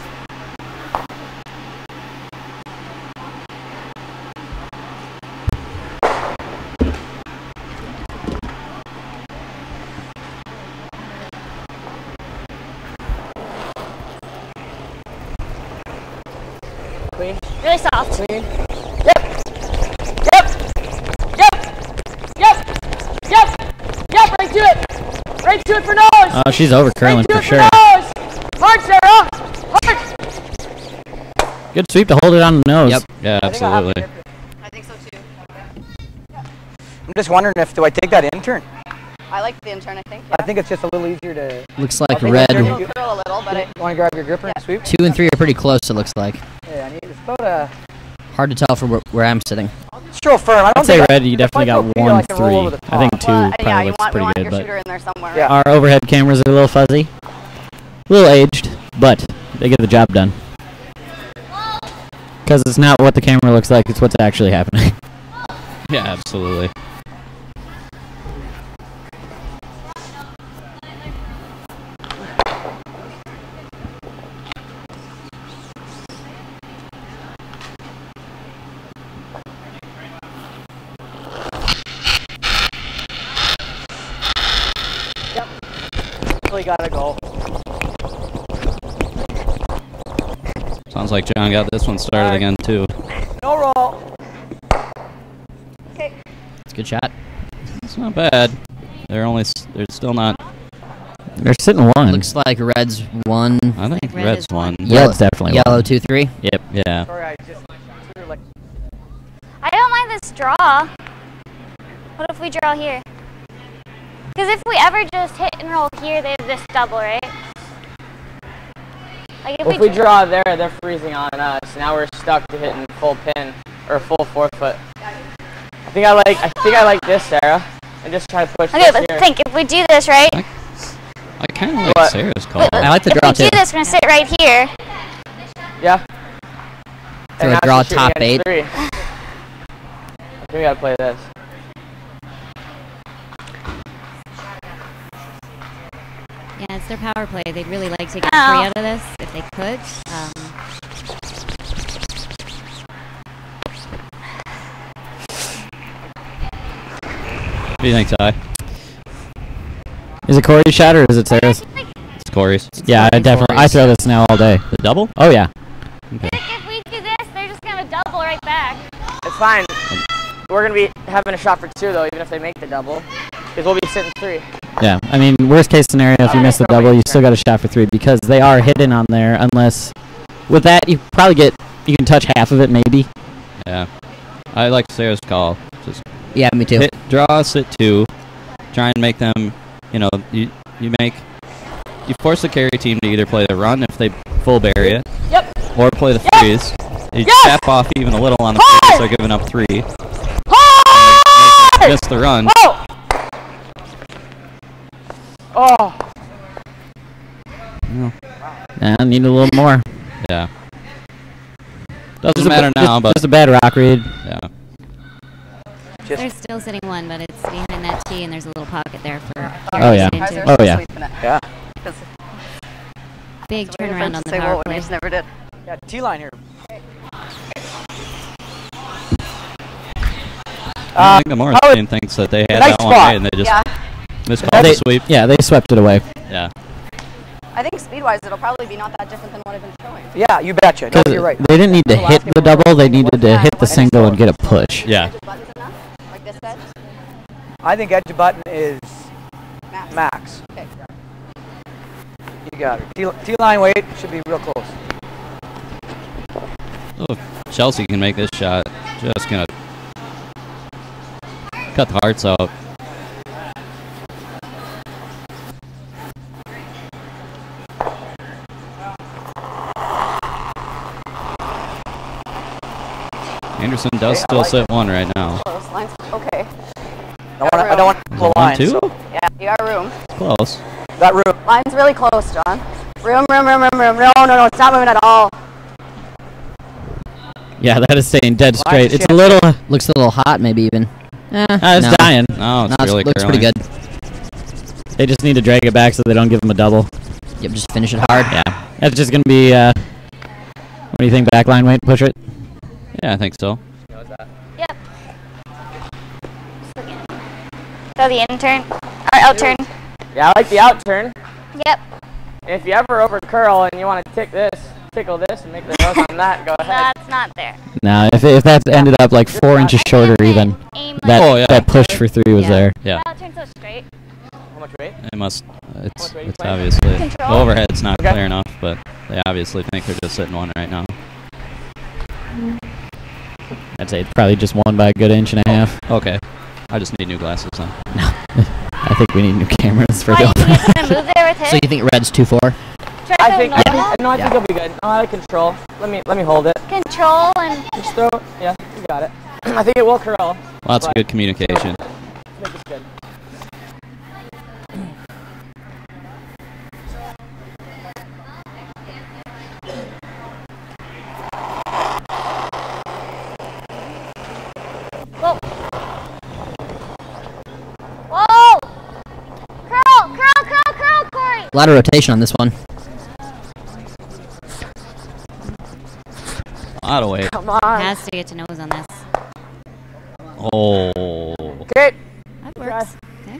Clean. Really soft. Clean. Yep. Right to it. Right to it for nose. Oh, she's over curling Right to for it sure. nose. Hard, Sarah. Hard. Good sweep to hold it on the nose. Yep. Yeah, I think I'll have to absolutely. dip it. I think so too. I'm just wondering if do I take that intern? I like the intern, I think. I think it's just a little easier to. Looks like think red. intern- It'll curl a little, but You want to grab your gripper and sweep? 2 and 3 are pretty close, it looks like. Yeah, I need, it's about a. Hard to tell from where I'm sitting. Still firm. I don't I'd say think red, you if I definitely got go feet, I can roll over 1-3. the I think top. 2 yeah, probably you looks want, we pretty want good, your but shooter in there somewhere. Yeah. our overhead cameras are a little fuzzy. A little aged, but they get the job done. Because it's not what the camera looks like, it's what's actually happening. Yeah, absolutely. Really gotta go. Sounds like John got this one started again too. No roll. It's a good shot. It's not bad. They're still not. They're sitting 1. Looks like red's 1. I think Red red's is one. Red's definitely Yellow 1. 2-3. Yep. Yeah. Sorry, I just threw like. I don't mind this draw. What if we draw here? Because if we ever just hit and roll here, they have this double, right? Like If we draw there, they're freezing on us. Now we're stuck to hitting full pin or full 4 foot. I think I like this, Sarah, and just try to push Okay, this but here. think if we do this, right? I kind of like What? Sarah's call. I like the If draw we do too. this, we're gonna sit right here. Yeah. So And now draw she's shooting top against 8. 3. I think we gotta play this. Yeah, it's their power play. They'd really like to get Oh. 3 out of this if they could. What do you think, Ty? Is it Corey's shot or is it Sarah's? It's Corey's. Yeah, I definitely. I throw this now all day. The double? Oh, yeah. Okay. If we do this, they're just gonna double right back. It's fine. We're gonna be having a shot for 2 though, even if they make the double, because we'll be sitting 3. Yeah, I mean, worst case scenario, if you miss the double, you still got a shot for 3 because they are hidden on there. Unless with that, you can touch half of it maybe. Yeah. I like Sarah's call. Just Yeah, me too. hit, draw, sit 2. Try and make them, you force the carry team to either play the run if they full bury it. Yep. Or play the freeze. You Yes! tap off even a little on the Hard! freeze, so they're giving up 3. Hard! Miss the run. Oh! Oh! Yeah, I need a little more. Yeah. Just Doesn't a matter ba- now, but just a bad rock read. yeah. They're still sitting 1, but it's behind that tee, and there's a little pocket there for Oh, yeah. carries into. Oh, yeah. Yeah. Big Waiting for turnaround us on to the say power what we play. just never did. Yeah, T-line here. I think the Morris how team thinks that they had nice that one spot. right, and they just Yeah. miscalled They, the sweep. yeah, they swept it away. Yeah. I think speed-wise, it'll probably be not that different than what I've been throwing. Yeah, you betcha. No, 'Cause you're right. they didn't need to The last hit game the we were double, they on, needed to Yeah. hit the single and get a push. Yeah. Edge of button's enough? Like this edge? I think edge button is Max. max. Okay. You got it. T-line weight should be real close. Chelsea can make this shot. Just gonna cut the hearts out. Anderson does still sit one right now. Close lines. Okay. I don't want to pull One, lines. two? Yeah, you got room. It's close. That room. Line's really close, John. Room. No, it's not moving at all. Yeah, that is staying dead Line's straight. It's a shit. little. Looks a little hot, maybe even. It's no. dying. No, it's No, really looks curling. pretty good. They just need to drag it back so they don't give them a double. Yep, just finish it hard. Yeah, that's just gonna be. What do you think? Backline weight, push it. Yeah, I think so. Yep. So the intern, or outturn. Yeah, I like the out turn. Yep. If you ever over curl and you want to tickle this and make the nose on that, go ahead. That's not there. Now, if that's ended up like 4 inches shorter, even Aim that Oh, yeah. that push for 3 was Yeah. there. Yeah, Outturn so straight. How much weight? it must. It's What weight it's you obviously the Control. overhead's not Okay. clear enough, but they obviously think they're just sitting one right now. I'd say it's probably just won by a good inch and a half. Okay, I just need new glasses then. I think we need new cameras for Why, the you think it's gonna move there with So it? you think red's 2-4? Try I to think go no, I Yeah. think you'll be good. No, I like control. Let me hold it. control and Just throw it. Yeah, you got it. I think it will curl. Lots of Right. good communication. Make this good. whoa. Whoa! Curl, Corey. A lot of rotation on this one. A lot of weight. Come on. Has to get to nose on this. Oh. Okay. That works. Okay.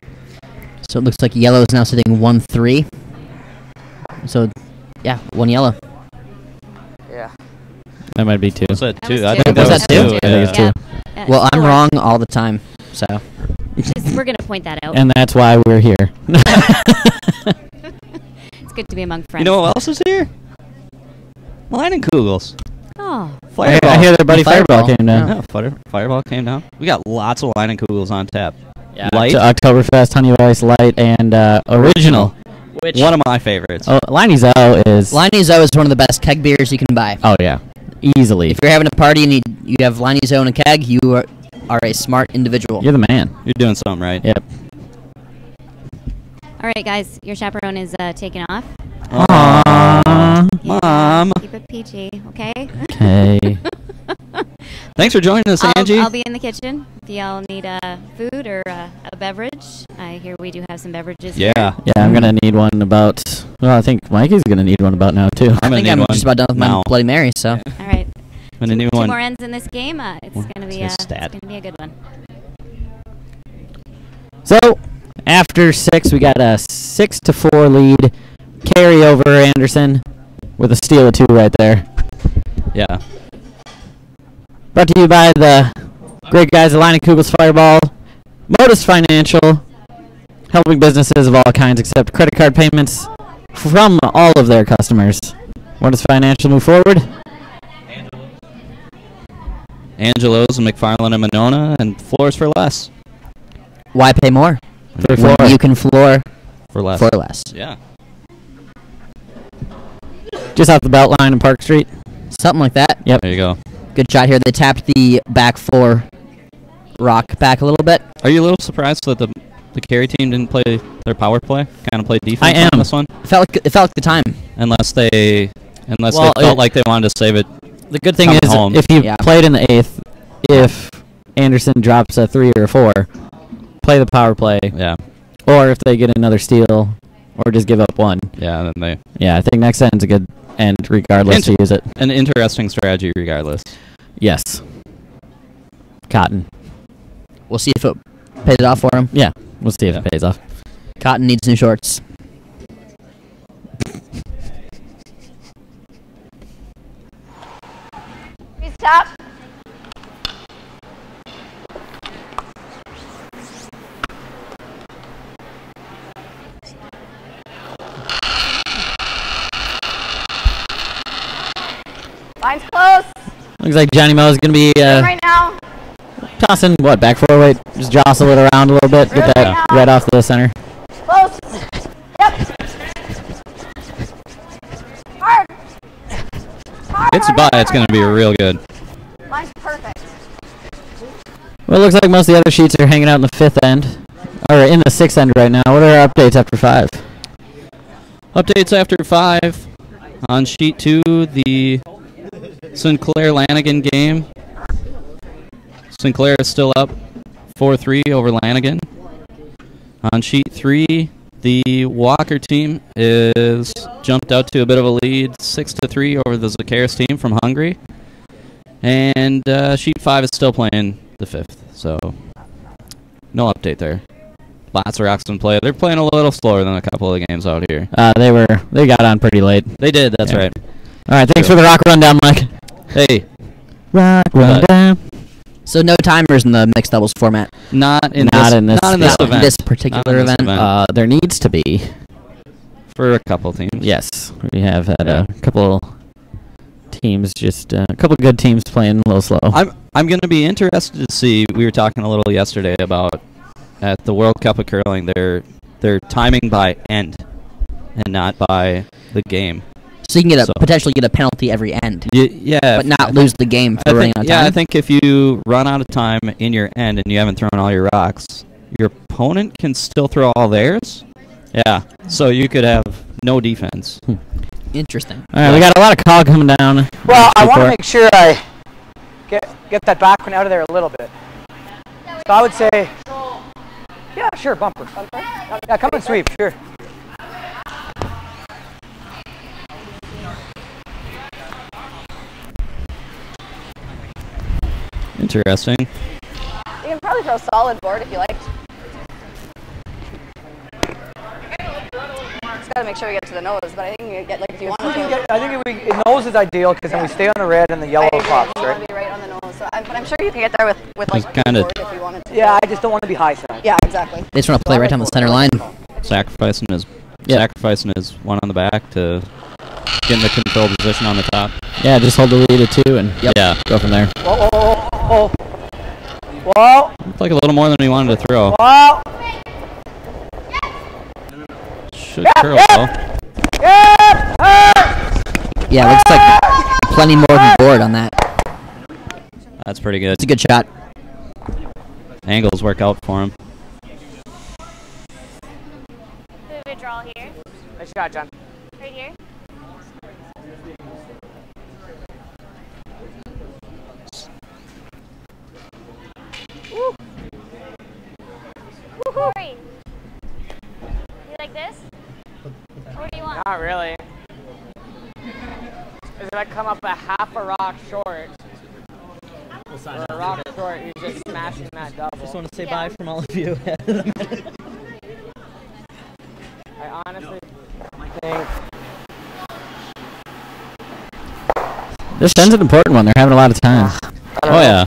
So it looks like yellow is now sitting 1-3. So, yeah, 1 yellow. Yeah. That might be 2. Was that That two? was I two. think Was that was that two? two. I think it's yeah. two. Yeah, Well, it I'm still wrong all the time, so. works. We're gonna point that out. And that's why we're here. It's good to be among friends. You know what else is here? Leinenkugels. Oh, I hear their buddy Fireball came down. Yeah, Fireball came down. We got lots of Leinenkugels on tap. Yeah, Light. Oktoberfest, Honey Ice Light, and Original. Which One of my favorites. oh, Liney Zoe is. Liney Zoe is one of the best keg beers you can buy. Oh yeah, easily. If you're having a party and you have Liney Zoe and a keg, you are a smart individual. You're the man. You're doing something right. Yep. all right, guys. Your chaperone is taking off. Aww. Yeah, Mom. keep it PG, okay? Okay. Thanks for joining us, Angie. I'll be in the kitchen if y'all need food or a beverage. I hear we do have some beverages. Yeah. Yeah, I'm gonna need one about. Well, I think Mikey's gonna need one about now too. I I'm gonna think need I'm one just about done with my now. Bloody Mary, so. Here. All right. I'm gonna need Two one. more ends in this game. It's One, gonna be two, it's stat. gonna be a good one. So after 6, we got a 6-4 lead. Carry over Anderson with a steal of 2 right there. Yeah. Brought to you by the great guys at Leinenkugels Fireball, Modus Financial, helping businesses of all kinds accept credit card payments from all of their customers. Modus Financial move forward. Angelo's and McFarland and Monona and floors for less. Why pay more? For When floor. you can floor For less. for less. Yeah. Just off the belt line in Park Street. Something like that. Yep. There you go. Good shot here. They tapped the back 4 rock back a little bit. Are you a little surprised that the carry team didn't play their power play? Kind of play defense I am. on this one? It felt like the time. Unless they Well, felt like they wanted to save it. The good thing Come is, home. if you Yeah. played in the 8th, if Anderson drops a 3 or a 4, play the power play. Yeah. Or if they get another steal, or just give up 1. Yeah. Then they Yeah, I think next end's a good end, regardless to use it. an interesting strategy regardless. Yes. Cotton. We'll see if it pays it off for him. Yeah, we'll see if Yeah. it pays off. Cotton needs new shorts. Please stop. Line's close. Looks like Johnny Moe is going to be Right now. tossing, what, back forward? Just jostle it around a little bit. Get that right off the center. Close. Yep. Hard. Hard. It's a buy. It's going to be real good. Mine's perfect. Well, it looks like most of the other sheets are hanging out in the 5th end. Or in the 6th end right now. What are our updates after 5? Updates after 5. On sheet 2, the Sinclair-Lanigan game. Sinclair is still up 4-3 over Lanigan. On sheet 3, the Walker team is jumped out to a bit of a lead, 6-3 over the Zakaris team from Hungary. And sheet 5 is still playing the 5th, so no update there. Lots of Roxton play. They're playing a little slower than a couple of the games out here. They got on pretty late. They did, that's right. All right, thanks for the rock rundown, Mike. Hey. Rock rundown. So no timers in the mixed doubles format. Not in Not this in this event. This particular Not in this event. There needs to be. For a couple teams. Yes, we have had a couple teams, just a couple good teams playing a little slow. I'm going to be interested to see. We were talking a little yesterday about at the World Cup of Curling, they're timing by end and not by the game. So you can potentially get a penalty every end. Yeah, but not lose the game for running out of time. Yeah, I think if you run out of time in your end and you haven't thrown all your rocks, your opponent can still throw all theirs. Yeah, so you could have no defense. Interesting. All right, we got a lot of call coming down. Well, I want to make sure I get that back one out of there a little bit. So I would say, yeah, sure, bumper. Yeah, come and sweep, sure. Interesting. You can probably throw solid board if you like. Just gotta make sure we get to the nose, but I think you get, like, if you want to. I think nose is ideal because then we stay on the red and the yellow pops, You right? want to be right on the nose, but I'm sure you can get there with like Just kinda- board if you wanted to. Yeah, I just don't want to be high side. Yeah, exactly. They just want to play right down the center line. Sacrificing his one on the back to get in the control position on the top. Yeah, just hold the lead at 2 and Yeah. go from there. Whoa. Whoa. It's like a little more than he wanted to throw. Whoa. Should curl though. Yeah, looks like plenty more than board on that. That's pretty good. It's a good shot. Angles work out for him. Good draw here. Nice shot, John. Right here. Woo. Corey, you like this? Or what do you want? Not really. Is if I come up a half a rock short, or a rock short, he's just smashing that double. Just want to say bye from all of you. I honestly think This end's an important one. They're having a lot of time. Oh yeah.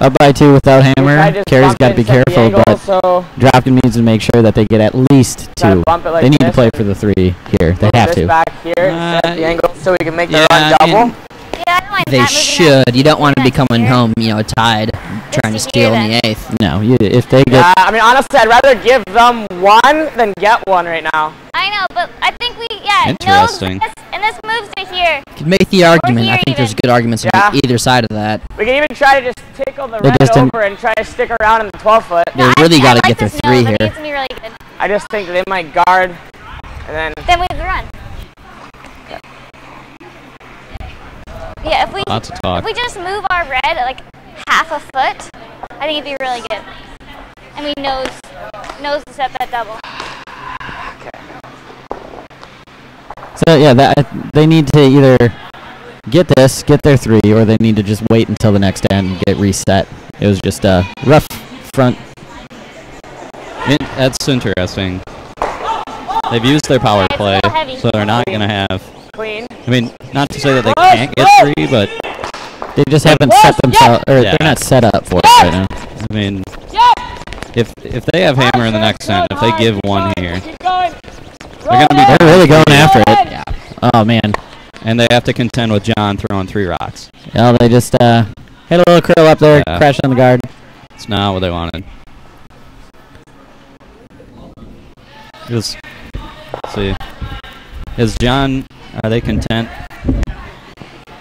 Up by 2 without I hammer. just Carrie's bumped got to be into the careful, angle, but so Dropkin needs to make sure that they get at least Try to 2. bump it like They need to this play and for the 3 here. They move have this to. back here, set the angle so we can make the yeah, run I mean- double. Yeah, I don't mind They that moving should. You don't want to be coming here. home, tied, trying to to steal hear in the 8th. No, if they get Yeah, I mean, honestly, I'd rather give them one than get one right now. I know, but I think Interesting. nose, and this moves to here. You can make the argument. I here think there's even. good arguments Yeah. on either side of that. We can even try to just tickle the They red just didn't- over and try to stick around in the 12-foot. They really got to I get their like this 3 nose. I here. think it's gonna be really good. I just think they might guard, and then Then we run. Yeah, Lots of talk. if we just move our red like half a foot, I think it'd be really good. And we nose to set that double. So yeah, they need to either get their 3, or they need to just wait until the next end and get reset. It was just a rough front. That's interesting. They've used their power it's a play, little heavy. so they're not going to have. clean. I mean, not to say that they can't get 3, but They just haven't set themselves, or Yeah. they're not set up for it right now. I mean, if they have hammer in the next end, if they give one here, they're going to be They're really going after it. Yeah. Oh man, And they have to contend with John throwing 3 rocks. Yeah, they just hit a little curl up there, crashed on the guard. It's not what they wanted. Just see. Is John, are they content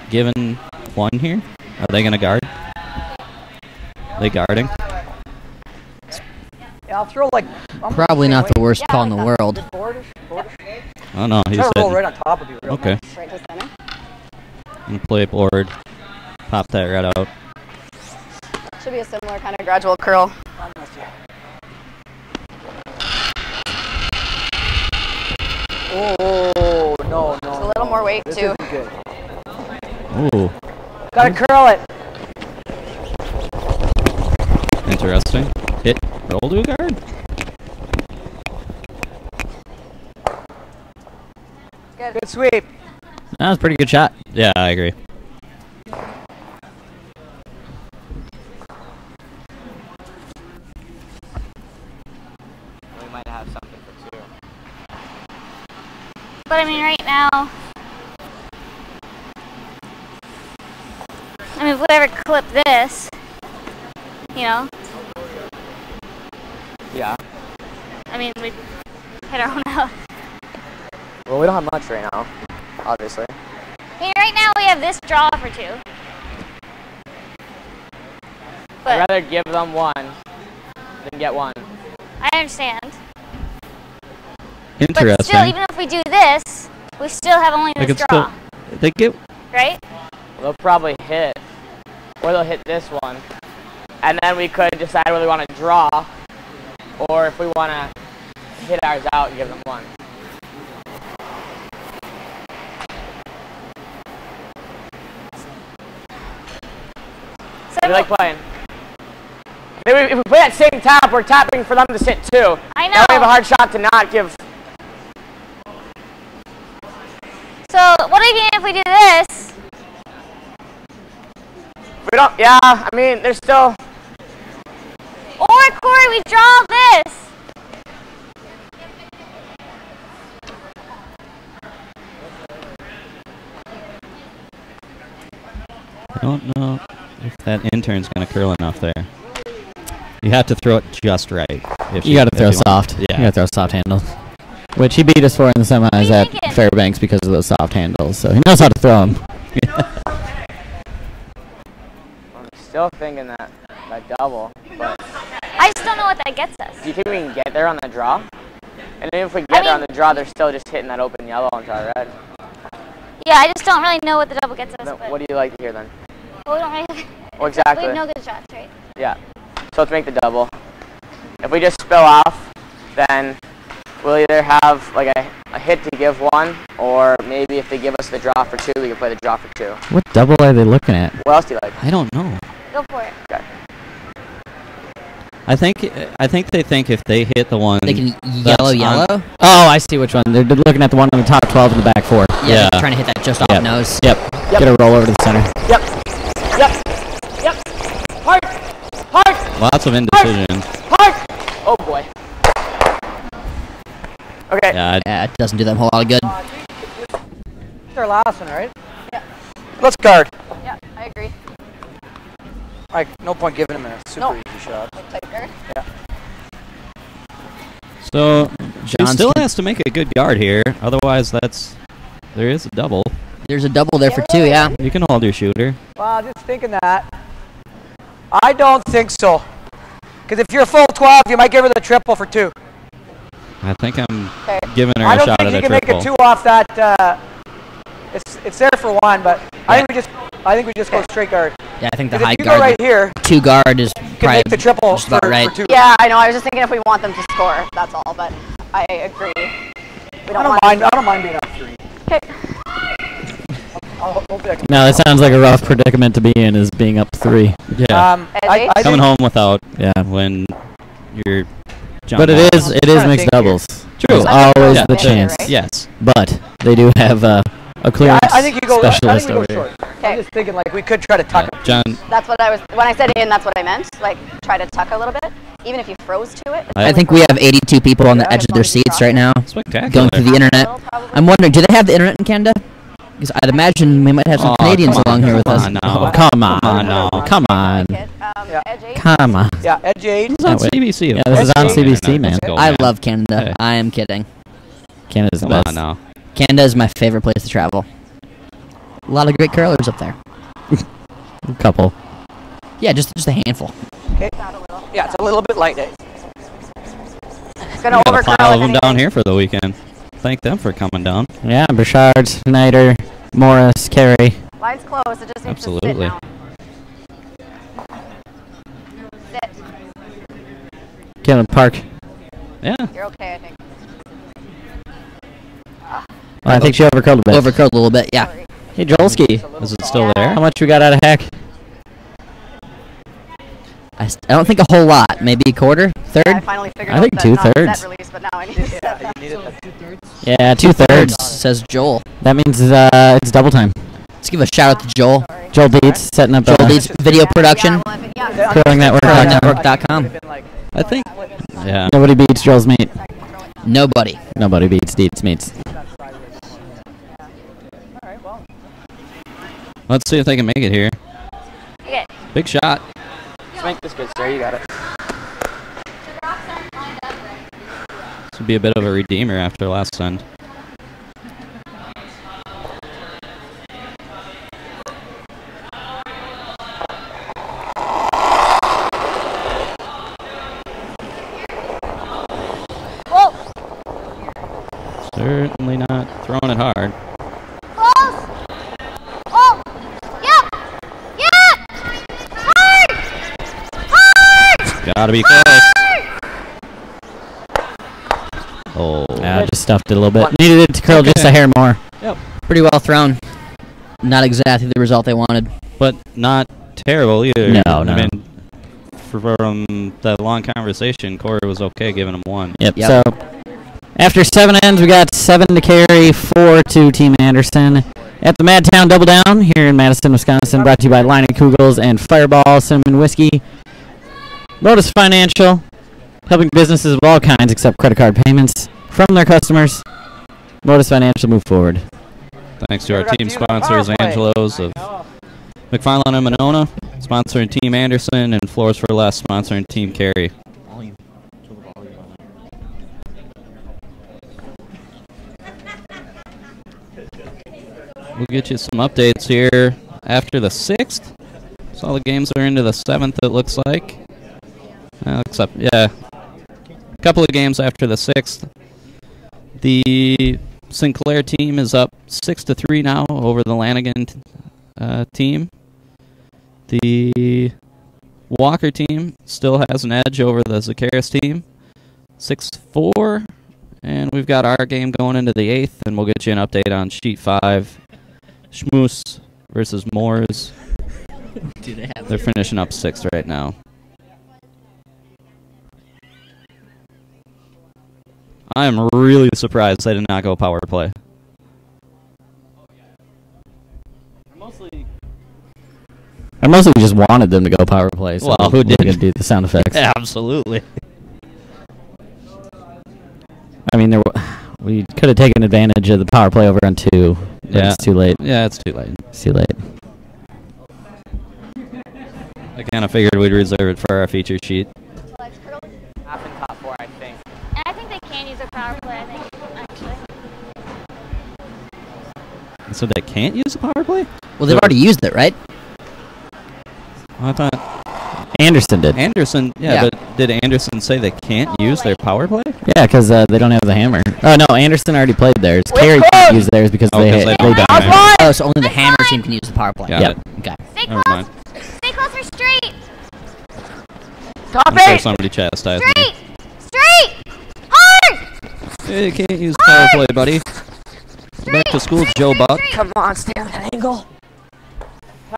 giving 1 here? Are they going to guard? Are they guarding? Yeah, I'll throw like... Probably not the worst call in the world. Oh no, he Try said. to roll right on top of you. Real Okay. nice. Right to center. And play board. Pop that right out. Should be a similar kind of gradual curl. Oh, no. Just a little more weight, This too. isn't good. Ooh, Gotta curl it. interesting. Hit, roll to a guard. Good sweep. That was a pretty good shot. Yeah, I agree. We might have something for 2. But I mean, right now, I mean, if we ever clip this, you know, Yeah. I mean, we hit our own out. Well, we don't have much right now, obviously. I mean, right now we have this draw for 2. I'd But rather give them 1 than get 1. I understand. Interesting. But still, even if we do this, we still have only They this could draw, still. They get. right? They'll probably hit, or they'll hit this one, and then we could decide whether we want to draw, or if we want to hit ours out and give them 1. So We like playing. If we play that same tap, we're tapping for them to sit 2. I know. Now we have a hard shot to not give. So what even if we do this? We don't. Yeah, I mean, there's still. Or Corey, we draw this. I don't know if that intern's going to curl enough there. You have to throw it just right. If You got to if throw you want. soft. Yeah. You got to throw soft handles. Which he beat us for in the semis you at thinking? Fairbanks because of those soft handles. So he knows how to throw them. I'm still thinking that double, but I just don't know what that gets us. do you think we can get there on the draw? And if we get there on the draw, they're still just hitting that open yellow onto our red. Yeah, I just don't really know what the double gets us. Then But what do you like to hear then? well, we don't really. Well, exactly. We have no good shots, right? Yeah. So let's make the double. If we just spill off, then we'll either have like a hit to give 1, or maybe if they give us the draw for 2, we can play the draw for 2. What double are they looking at? What else do you like? I don't know. Go for it. Okay. I think they think if they hit the one. They can that's yellow. on- Oh, I see which one. They're looking at the one on the top 12 and the back 4. Yeah, Yeah. they're trying to hit that just off Yep. nose. Yep. Get a roll over to the center. Yep. Hard. Lots of indecision. Oh boy. Okay. Yeah, Yeah, it doesn't do them a whole lot of good. It's our last one, right? Yeah. Let's guard. Yeah, I agree. Like, no point giving him a super easy shot. Like tight guard. So she John's still con- has to make a good guard here. Otherwise, there is a double. There's a double there for 2, yeah. You can hold your shooter. Well, just thinking that. I don't think so. Because if you're a full 12, you might give her the triple for 2. I think I'm Okay. giving her I a don't shot think at you a can make triple. a 2 off that. It's there for 1, but I think we just go straight guard. Yeah, I think the 'Cause high if you go guard, right here, 2 guard is you can probably make the triple just about for right. 2. Yeah, I know. I was just thinking if we want them to score, that's all. But I agree. We I want. don't mind being up 3. Okay. Hopefully I can. No, that sounds like a rough predicament to be in, is being up 3. Yeah. I Coming think, home without Yeah. when you're. But it is trying to mixed think doubles. True. There's always Yeah. the Sure, chance. right? Yes. But they do have a clearance I think you go. I think specialist we go over here. short. Okay. I'm just thinking like we could try to tuck it. John, That's what I was. When I said in, that's what I meant. Like try to tuck a little bit, even if you froze to it. I think we have 82 people on the edge of their seats right now, spectacular. going through the internet. I'm wondering, do they have the internet in Canada? Because I'd imagine we might have some Canadians along here with us. No. Come on, no. Come on. Come on. Yeah, Edge 8. It's on CBC. Yeah, this is on CBC, man. I love Canada. Hey. I am kidding. Canada's the Come best. on now. Canada is my favorite place to travel. A lot of great curlers up there. A couple. Yeah, just a handful. Okay. Yeah, it's a little bit light. Gonna We got a overcurl pile if of them down anything. here for the weekend. Thank them for coming down. Yeah, Bouchard, Snyder, Morris, Carey. Line's closed. It just needs Absolutely. to sit now. Sit. Kevin Park. Yeah. You're okay, I think. Well, I think she overcurled a bit. Overcurled a little bit, yeah. Sorry. Hey, Jolski. Is it still there? How much we got out of Hack? I don't think a whole lot. Maybe a quarter? Third? I finally figured I out think that not 2/3. set release, but now I need to set that. Yeah, 2/3. Says Joel. That means it's double time. Let's give a shout out to Joel. Sorry. Joel Dietz setting up Joel Dietz Video Production. Yeah, well, if it- yeah, curlingnetwork.com. Curlingnetwork.com. I think. Yeah. Nobody beats Joel's meat. Nobody. Nobody beats Dietz meats. Let's see if they can make it here. Okay. Big shot. Just make this good, sir. You got it. This would be a bit of a redeemer after last send. Whoa. Certainly not throwing it hard. Close. Oh. Yep. Yep. Hard. Hard. Gotta be close. Oh. Yeah, just stuffed it a little bit. Needed it to curl just a hair more. Pretty well thrown. Not exactly the result they wanted. But not terrible either. No, I no. mean, from that long conversation, Corey was okay giving him one. Yep. Yep. So after 7 ends, we got 7 to carry, 4 to Team Anderson. At the Madtown Double Down here in Madison, Wisconsin, brought to you by Line and Kugels and Fireball Cinnamon Whiskey. Lotus Financial, helping businesses of all kinds accept credit card payments from their customers. Lotus Financial, move forward. Thanks to our team sponsors, Angelo's of McFarland and Monona, sponsoring Team Anderson, and Floors for Less, sponsoring Team Carey. We'll get you some updates here after the 6th. So all the games are into the 7th, it looks like. Except, yeah, a couple of games after the 6th. The Sinclair team is up 6-3 now over the Lanigan team. The Walker team still has an edge over the Zacharis team, 6-4. And we've got our game going into the 8th, and we'll get you an update on Sheet 5. Schmoose versus Moores. They're finishing up 6th right now. I am really surprised they did not go power play. I mostly just wanted them to go power play. So Well, who we're didn't? gonna do the sound effects. Absolutely. I mean, we could have taken advantage of the power play over on 2. But Yeah. it's too late. Yeah, it's too late. It's too late. I kind of figured we'd reserve it for our feature sheet. Half and top 4, I think. And I think they can use a power play, I think, actually. So they can't use a power play? Well, they've already used it, right? I thought Anderson did. Anderson, Yeah. but did Anderson say they can't use their power play? Yeah, because they don't have the hammer. Oh, no, Anderson already played theirs. Carey can't use theirs because Oh, 'cause they don't have the hammer. Oh, so only the Hammer team can use the power play. Got Yep. it. Okay. Stay Never close. mind. Stay close or straight. Top I'm sure 8! somebody chastised me. Straight. Straight. Hard. Hey, you can't use power play, buddy. Go back to school, Joe Buck. Come on, stay on that angle.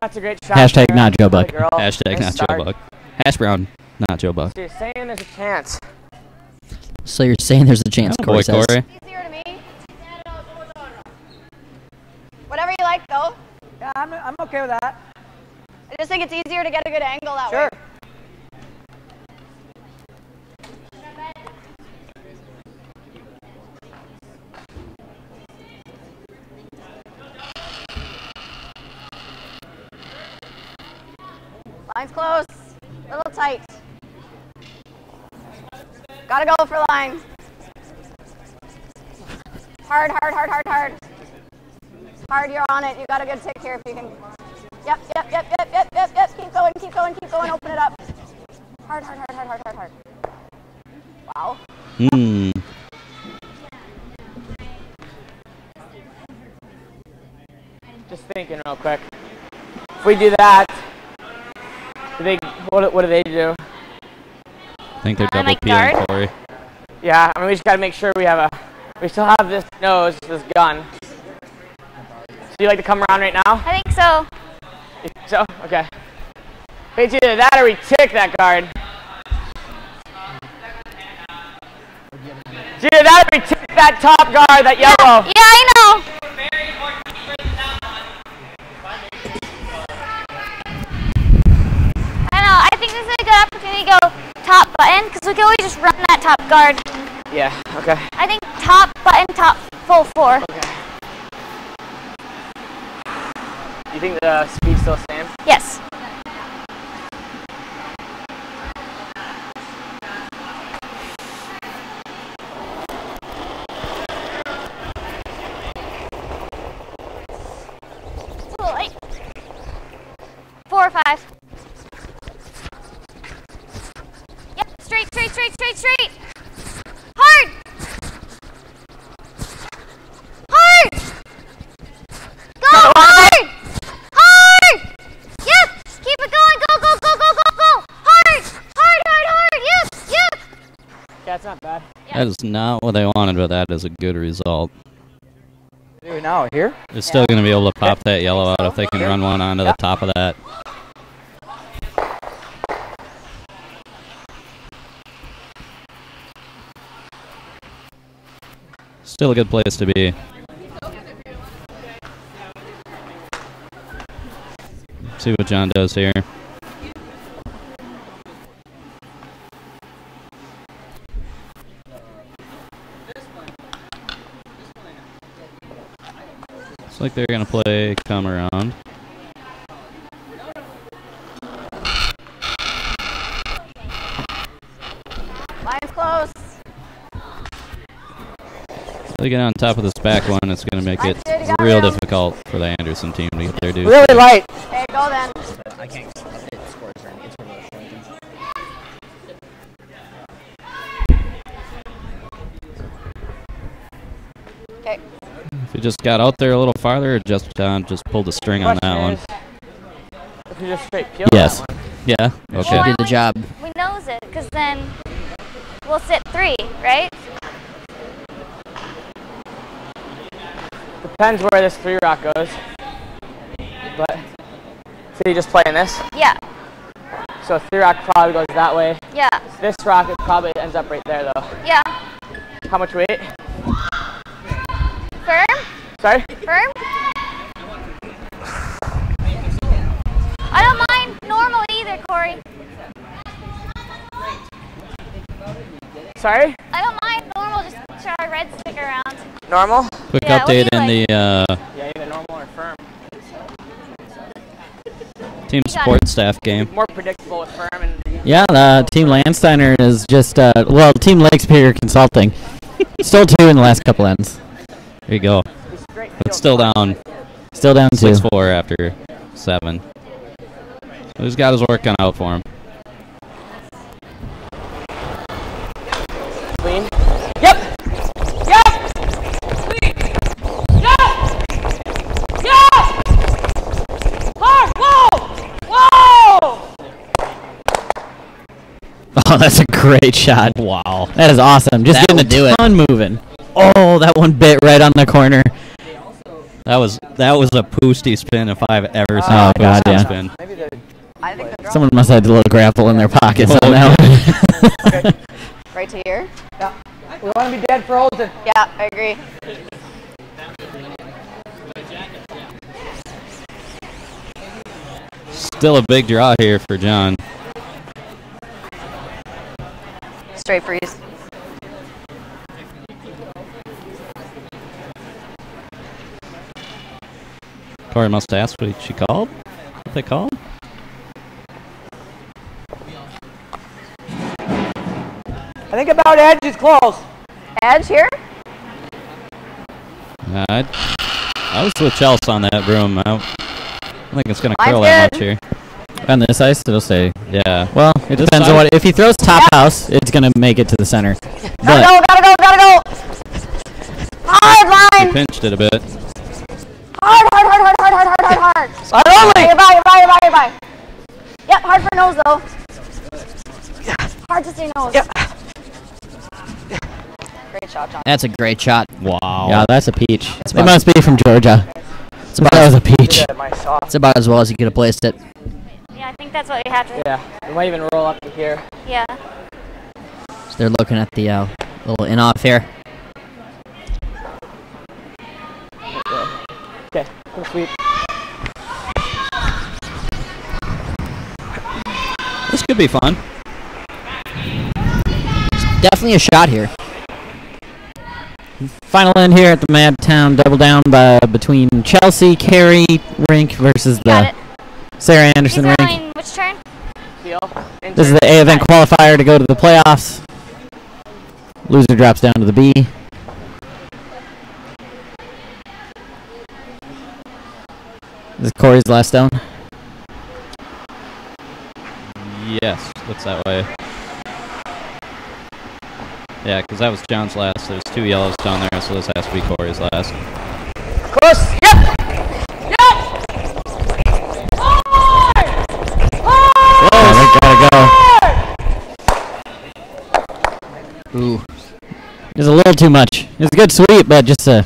That's a great shot. Hashtag there. not Joe Buck. Good girl. Hashtag Nice not start. Joe Buck. Hash brown, not Joe Buck. So you're saying there's a chance. So you're saying there's a chance, Oh, Corey boy, says. Corey. Easier to me. Whatever you like, though. Yeah, I'm okay with that. I just think it's easier to get a good angle that Sure. way. Line's close. A little tight. Gotta go for line. Hard, hard, hard, hard, hard. Hard, you're on it. You got a good tick here if you can. Yep, yep, yep, yep, yep, yep, yep. Keep going, keep going, keep going. Open it up. Hard, hard, hard, hard, hard, hard, hard. Wow. Just thinking real quick. If we do that, what do they do? I think they're double peeling Corey. Yeah, I mean, we just got to make sure we still have this nose, this gun. So you like to come around right now? I think so. You think so? Okay. It's either that or we tick that guard. It's either that or we tick that top guard, that yellow. Yeah, I know. I know. I think this is a good opportunity to go top button because we can always just run that top guard. Yeah, okay. I think top button, top full 4. Okay. You think the speed's still the same? Yes. It's a little light. 4 or 5. Yep, straight, straight, straight, straight, straight. Hard! Hard! Go hard! Hard! Yep! Keep it going! Go, go, go, go, go, go! Hard! Hard, hard, hard! Yep, yep! Yeah, it's not bad. That is not what they wanted, but that is a good result. Do it now, here? They're still going to be able to pop that yellow out if they can run one onto the top of that. Still a good place to be. See what John does here. Looks like they're going to play come around. Line's close. They get on top of this back one, it's going to make it real difficult for the Anderson team to get their dues. Really light. Okay, go then. I can't update the scores or anything. Okay. If you just got out there a little farther, or just pulled the string on that one. If you just straight peel Yes. that one. Yeah. Okay. Well, Did the job. We knows it because then we'll sit 3, right? Depends where this 3 rock goes. But, so you just playing this? Yeah. So 3 rock probably goes that way. Yeah. This rock, it probably ends up right there though. Yeah. How much weight? Firm? Sorry? Firm? I don't mind normal either, Corey. Sorry? I don't mind normal, just try red stick around. Normal? Quick Yeah, what do update you in the Yeah, either normal or firm. team support staff game. More predictable with firm and Yeah, Team Landsteiner is just, well, Team Lake Superior Consulting. Still 2 in the last couple ends. There you go. But still down. Still down 2. 6-4 after 7. So he's got his work cut out for him. clean. Yep! Yep! Clean! Yep! Yep! Hard! Whoa! Whoa! Oh, that's a great shot. Wow. That is awesome. Just That getting will do a it. ton moving. Oh, that one bit right on the corner. That was a poosty spin if I've ever seen Oh, a God, poosty yeah. spin. Maybe the I think the Someone must have had a little grapple in their pockets on that one. right to here. Yeah. We want to be dead frozen. Yeah, I agree. Still a big draw here for John. Straight freeze. Corey must ask what she called. What they called? Think about edge is close. Edge here? I was with Chelsea on that broom. I don't think it's going to curl that much here. On this ice, it'll say. Yeah. Well, it depends on what. If he throws top house, it's going to make it to the center. Gotta go. Hard line. He pinched it a bit. Hard. Slide only. You're by. Yep, hard for nose though. Hard to say nose. Yep. Great shot, John. That's a great shot. Wow. Yeah, that's a peach. It about- must be from Georgia. That was a peach. It's about as well as you could have placed it. Yeah, I think that's what we have to. Yeah, we might even roll up to here. Yeah. So they're looking at the little in-off here. Okay, go sweep. This could be fun. Definitely a shot here. Final end here at the Madtown double down between Chelsea Carey rink versus Got the it. Sarah Anderson He's rink. going which turn? This is the A event qualifier to go to the playoffs. Loser drops down to the B. This is Corey's last down. Yes, looks that way. Yeah, because that was John's last. There's 2 yellows down there, so this has to be Corey's last. Close. Yep. Oh, they gotta go. Ooh. It was a little too much. It was a good sweep, but just had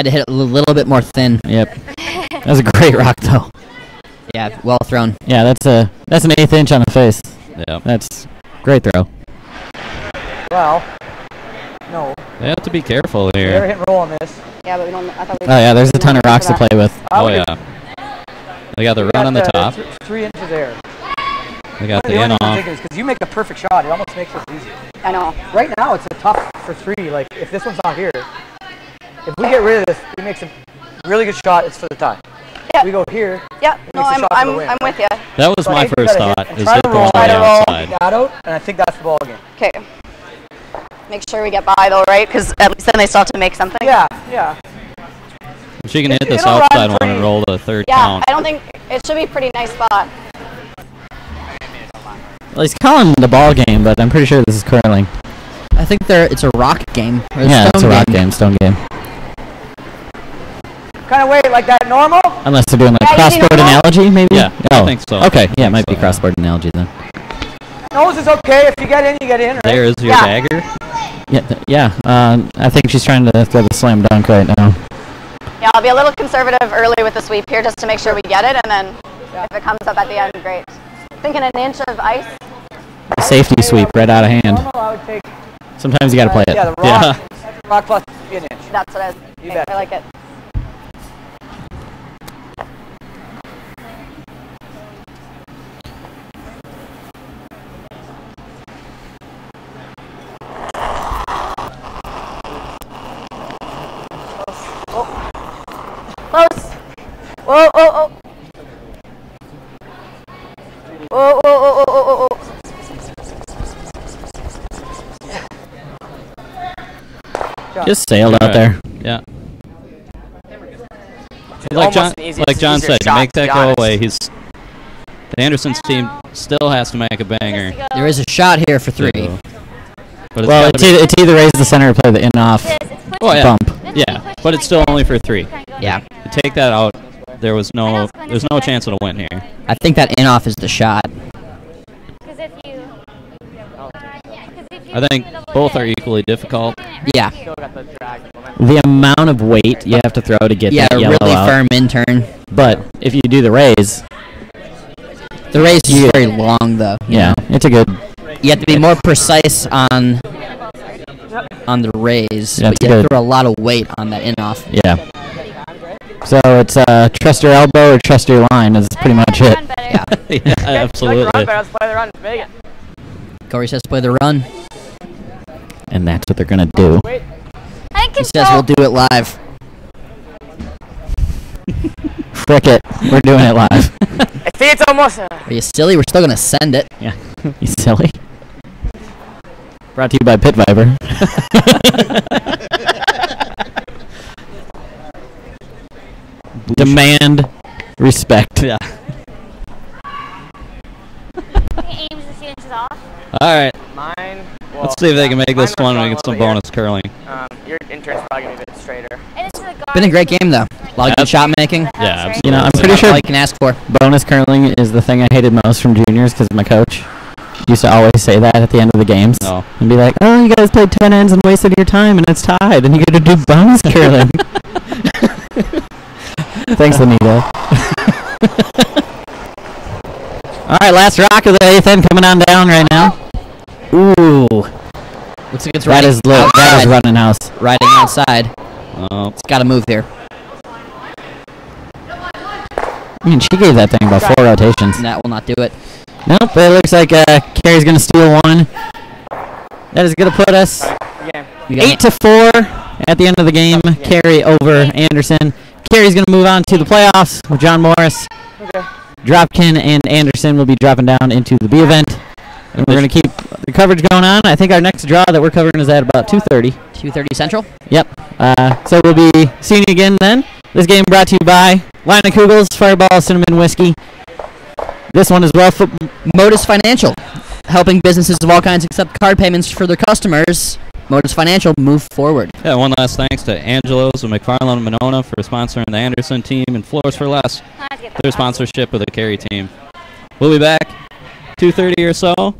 to hit it a little bit more thin. Yep. That was a great rock, though. Yeah, well thrown. Yeah, that's an 1/8 inch on the face. Yeah. That's great throw. Well, no. They have to be careful We're here. hit and roll on this. Yeah, but we don't. I thought we. Oh yeah, there's a ton of rocks to play with. Oh, yeah. They got the run on the top. 3 inches there. They got the only in-off. thing is because you make a perfect shot, it almost makes it easy. I know. Right now, it's a tough for 3. Like if this one's not here, if we get rid of this, it makes a really good shot. It's for the tie. Yeah. We go here. Yeah. No, makes a shot for the win. I'm with you. That was So I my think you first gotta hit thought, and is try hit to the roll, one try on to the roll. outside. That out, and I think that's the ball game. Okay. Make sure we get by though, right? Because at least then they still have to make something. Yeah. She can hit this It'll run outside one pretty- and roll the third Yeah, count. I don't think it should be a pretty nice spot. Well, he's calling the ball game, but I'm pretty sure this is curling. I think it's a rock game. Or a Yeah, it's a stone rock game, stone game. Kind of weight like that normal. Unless they're doing like Yeah, you crossboard know- analogy, maybe? Yeah, oh. I think so. Okay, yeah, it might be So. crossboard analogy then. Nose is okay. If you get in, you get in. Right? There is your Yeah. dagger. Yeah, I think she's trying to throw the slam dunk right now. Yeah, I'll be a little conservative early with the sweep here just to make sure we get it, and then if it comes up at the end, great. Thinking an inch of ice. Safety sweep right out of hand. Normal, I would take. Sometimes you gotta play it. Yeah, the rock. Rock plus an inch. That's what I was You thinking. bet. I like it. Close. Whoa, whoa, whoa. Whoa, whoa, whoa, whoa, whoa, whoa. Just sailed out there. Yeah. Like John said, to make that go away, the Anderson's team still has to make a banger. There is a shot here for 3. So, but Well, gotta be- it's either raise the center or play the in-off Oh, yeah. bump. Yeah, but it's still only for 3. Yeah. To take that out, there's no chance of a win here. I think that in-off is the shot. Because if you. I think both are equally difficult. Yeah. The amount of weight you have to throw to get Yeah, that a yellow really out. firm in turn. But if you do the raise, The raise is very long, though. you yeah, know. it's a good. You have to be more precise on the raise, Yeah, but it's you have good. to throw a lot of weight on that in-off. Yeah. So it's trust your elbow or trust your line is pretty much it. Yeah. Yeah, absolutely. Let's play the run. Make it. Corey says play the run. And that's what they're gonna do. I think He says we'll do it live. Frick it, we're doing it live. I see it's almost. Are you silly? We're still going to send it. Yeah, you silly. Brought to you by Pit Viper. Demand respect. Yeah. He aims the inches off. All right. Mine. Well, Let's see if they can make this one and we get some bonus. bonus curling. Your intern's probably gonna be a bit straighter. And this is a guard. Been a great game though. A lot of good shot making. Yeah, absolutely. You know, I'm pretty sure All you can ask for. bonus curling is the thing I hated most from juniors because my coach used to always say that at the end of the games. No. And be like, oh, you guys played 10 ends and wasted your time and it's tied and you get to do bonus curling. Thanks, Anita. All right, last rock of the 8th end coming on down right now. Ooh. Looks like it's That is low. That is running house. Riding outside. Oh. It's got to move here. I mean, she gave that thing about 4 rotations. And that will not do it. Nope, but it looks like Carrie's going to steal one. That is going to put us Yeah. 8-4 at the end of the game. Carrie over Anderson. Carrie's going to move on to the playoffs with John Morris. Okay. Dropkin and Anderson will be dropping down into the B event. And we're going to keep the coverage going on. I think our next draw that we're covering is at about 2:30. 2:30 Central. Yep. So we'll be seeing you again then. This game brought to you by Line of Kugels, Fireball, Cinnamon Whiskey. This one as well. Modus Financial, helping businesses of all kinds accept card payments for their customers. Modus Financial, move forward. Yeah, one last thanks to Angelo's and McFarland and Monona for sponsoring the Anderson team and Floors for Less, their sponsorship of the Carey team. We'll be back 2:30 or so.